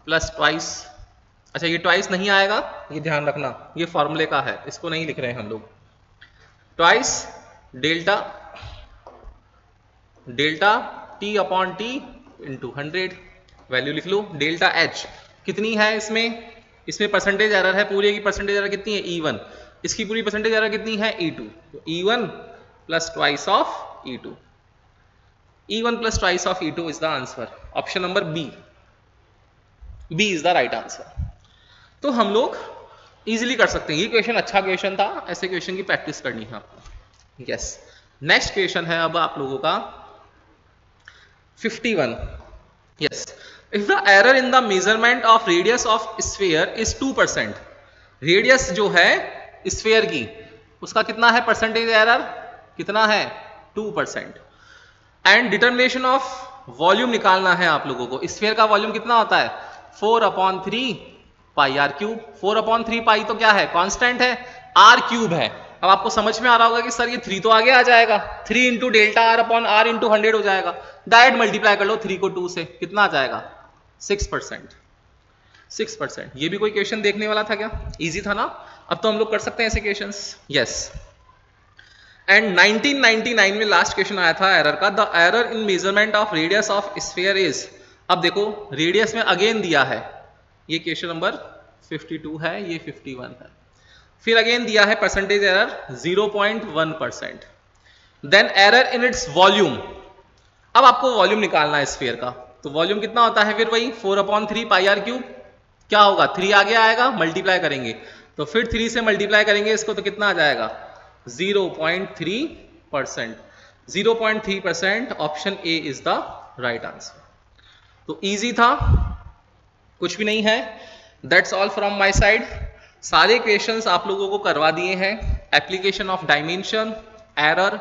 plus twice. अच्छा ये ट्वाइस नहीं आएगा, ये ध्यान रखना, ये फॉर्मूले का है, इसको नहीं लिख रहे हैं हम लोग। Twice delta t upon t into 100, value लिख लो। डेल्टा h कितनी है इसमें परसेंटेज एरर है, पूरी की परसेंटेज एरर कितनी है? E1, इसकी पूरी परसेंटेज एरर कितनी है? E2। तो E1 plus twice of E2, E1 plus twice of E2 is the answer. Option number B is the right answer. तो हम लोग इजीली कर सकते हैं, ये क्वेश्चन अच्छा क्वेश्चन था, ऐसे क्वेश्चन की प्रैक्टिस करनी है आपको। यस, नेक्स्ट क्वेश्चन है अब आप लोगों का 51। Yes, if the error in the measurement of radius of sphere is 2%, radius जो है स्फीयर की उसका कितना है परसेंटेज एरर? कितना है? 2%। एंड डिटर्मिनेशन ऑफ वॉल्यूम निकालना है आप लोगों को। स्फीयर का वॉल्यूम कितना होता है? 4/3 पाई आर क्यूब। 4/3 पाई तो क्या है? कांस्टेंट है, आर क्यूब है। अब आपको समझ में आ रहा होगा कि सर ये 3 तो आगे आ जाएगा, 3 into delta r upon r into 100 हो जाएगा। डायरेक्ट मल्टीप्लाई कर लो 3 को 2 से, कितना आ जाएगा? 6%। 6%। ये भी कोई क्वेश्चन देखने वाला था क्या? इजी था ना? अब तो हम लोग कर सकते हैं ऐसे क्वेश्चंस। यस, एंड 1999 में लास्ट क्वेश्चन आया था एरर का, the error in measurement of radius of sphere is. अब देखो रेडियस में अगेन दिया है, ये क्वेश्चन नंबर 52 है, ये 51 है। फिर अगेन दिया है percentage error 0.1%। Then error in its volume. अब आपको वॉल्यूम निकालना है स्फीयर का, तो वॉल्यूम कितना होता है? फिर वही 4/3 पाई आर क्यूब। क्या होगा? 3 आगे आएगा, मल्टीप्लाई करेंगे, तो फिर 3 से मल्टीप्लाई करेंगे इसको, तो कितना आ जाएगा? 0.3%। 0.3%, option A is the right answer. तो इजी था, कुछ भी नहीं है। That's all from my side. सारे क्वेश्चंस आप लोगों को करवा दिए हैं। एप्लीकेशन ऑफ डायमेंशन, एरर,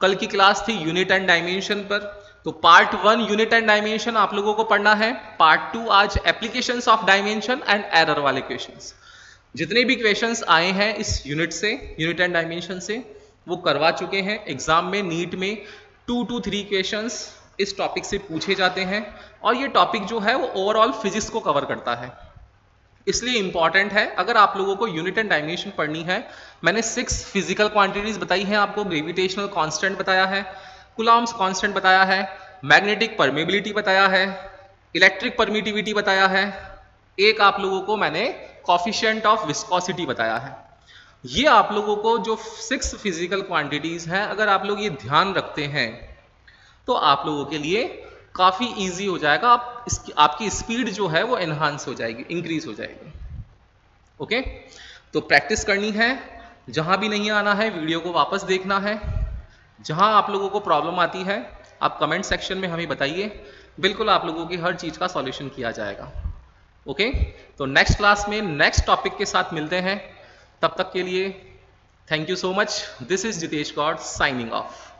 कल की क्लास थी यूनिट एंड डायमेंशन पर, तो पार्ट 1 यूनिट एंड डायमेंशन आप लोगों को पढ़ना है, पार्ट 2 आज applications of dimension and error वाले क्वेश्चंस। जितने भी क्वेश्चंस आए हैं इस यूनिट से, यूनिट एंड डायमेंशन से, वो करवा चुके हैं। एग्जाम में नीट में 2 to 3 क्वेश्चंस इस टॉपिक से पूछे जाते हैं, और ये टॉपिक जो है वो ओवरऑल फिजिक्स को कवर करता है, इसलिए इंपॉर्टेंट है। अगर आप लोगों को यूनिट एंड डायमेंशन पढ़नी है, मैंने 6 फिजिकल क्वांटिटीज बताई हैं आपको, ग्रेविटेशनल कांस्टेंट बताया है, कूलॉम्स कांस्टेंट बताया है, मैग्नेटिक परमेबिलिटी बताया है, इलेक्ट्रिक परमिटिविटी बताया है, एक आप लोगों को मैंने कॉफिशिएंट ऑफ विस्कोसिटी बताया है। ये आप लोगों को जो 6 फिजिकल क्वांटिटीज हैं, अगर आप लोग ये ध्यान रखते हैं तो आप लोगों के लिए काफ़ी इजी हो जाएगा। आपकी स्पीड जो है वो एनहांस हो जाएगी, इंक्रीज हो जाएगी। ओके, तो प्रैक्टिस करनी है। जहां भी नहीं आना है वीडियो को वापस देखना है। जहां आप लोगों को प्रॉब्लम आती है आप कमेंट सेक्शन में हमें बताइए, बिल्कुल आप लोगों की हर चीज़ का सॉल्यूशन किया जाएगा। ओके, तो नेक्स्ट क्लास में नेक्स्ट टॉपिक के साथ मिलते हैं। तब तक के लिए thank you so much. This is Jitesh Gaur signing of.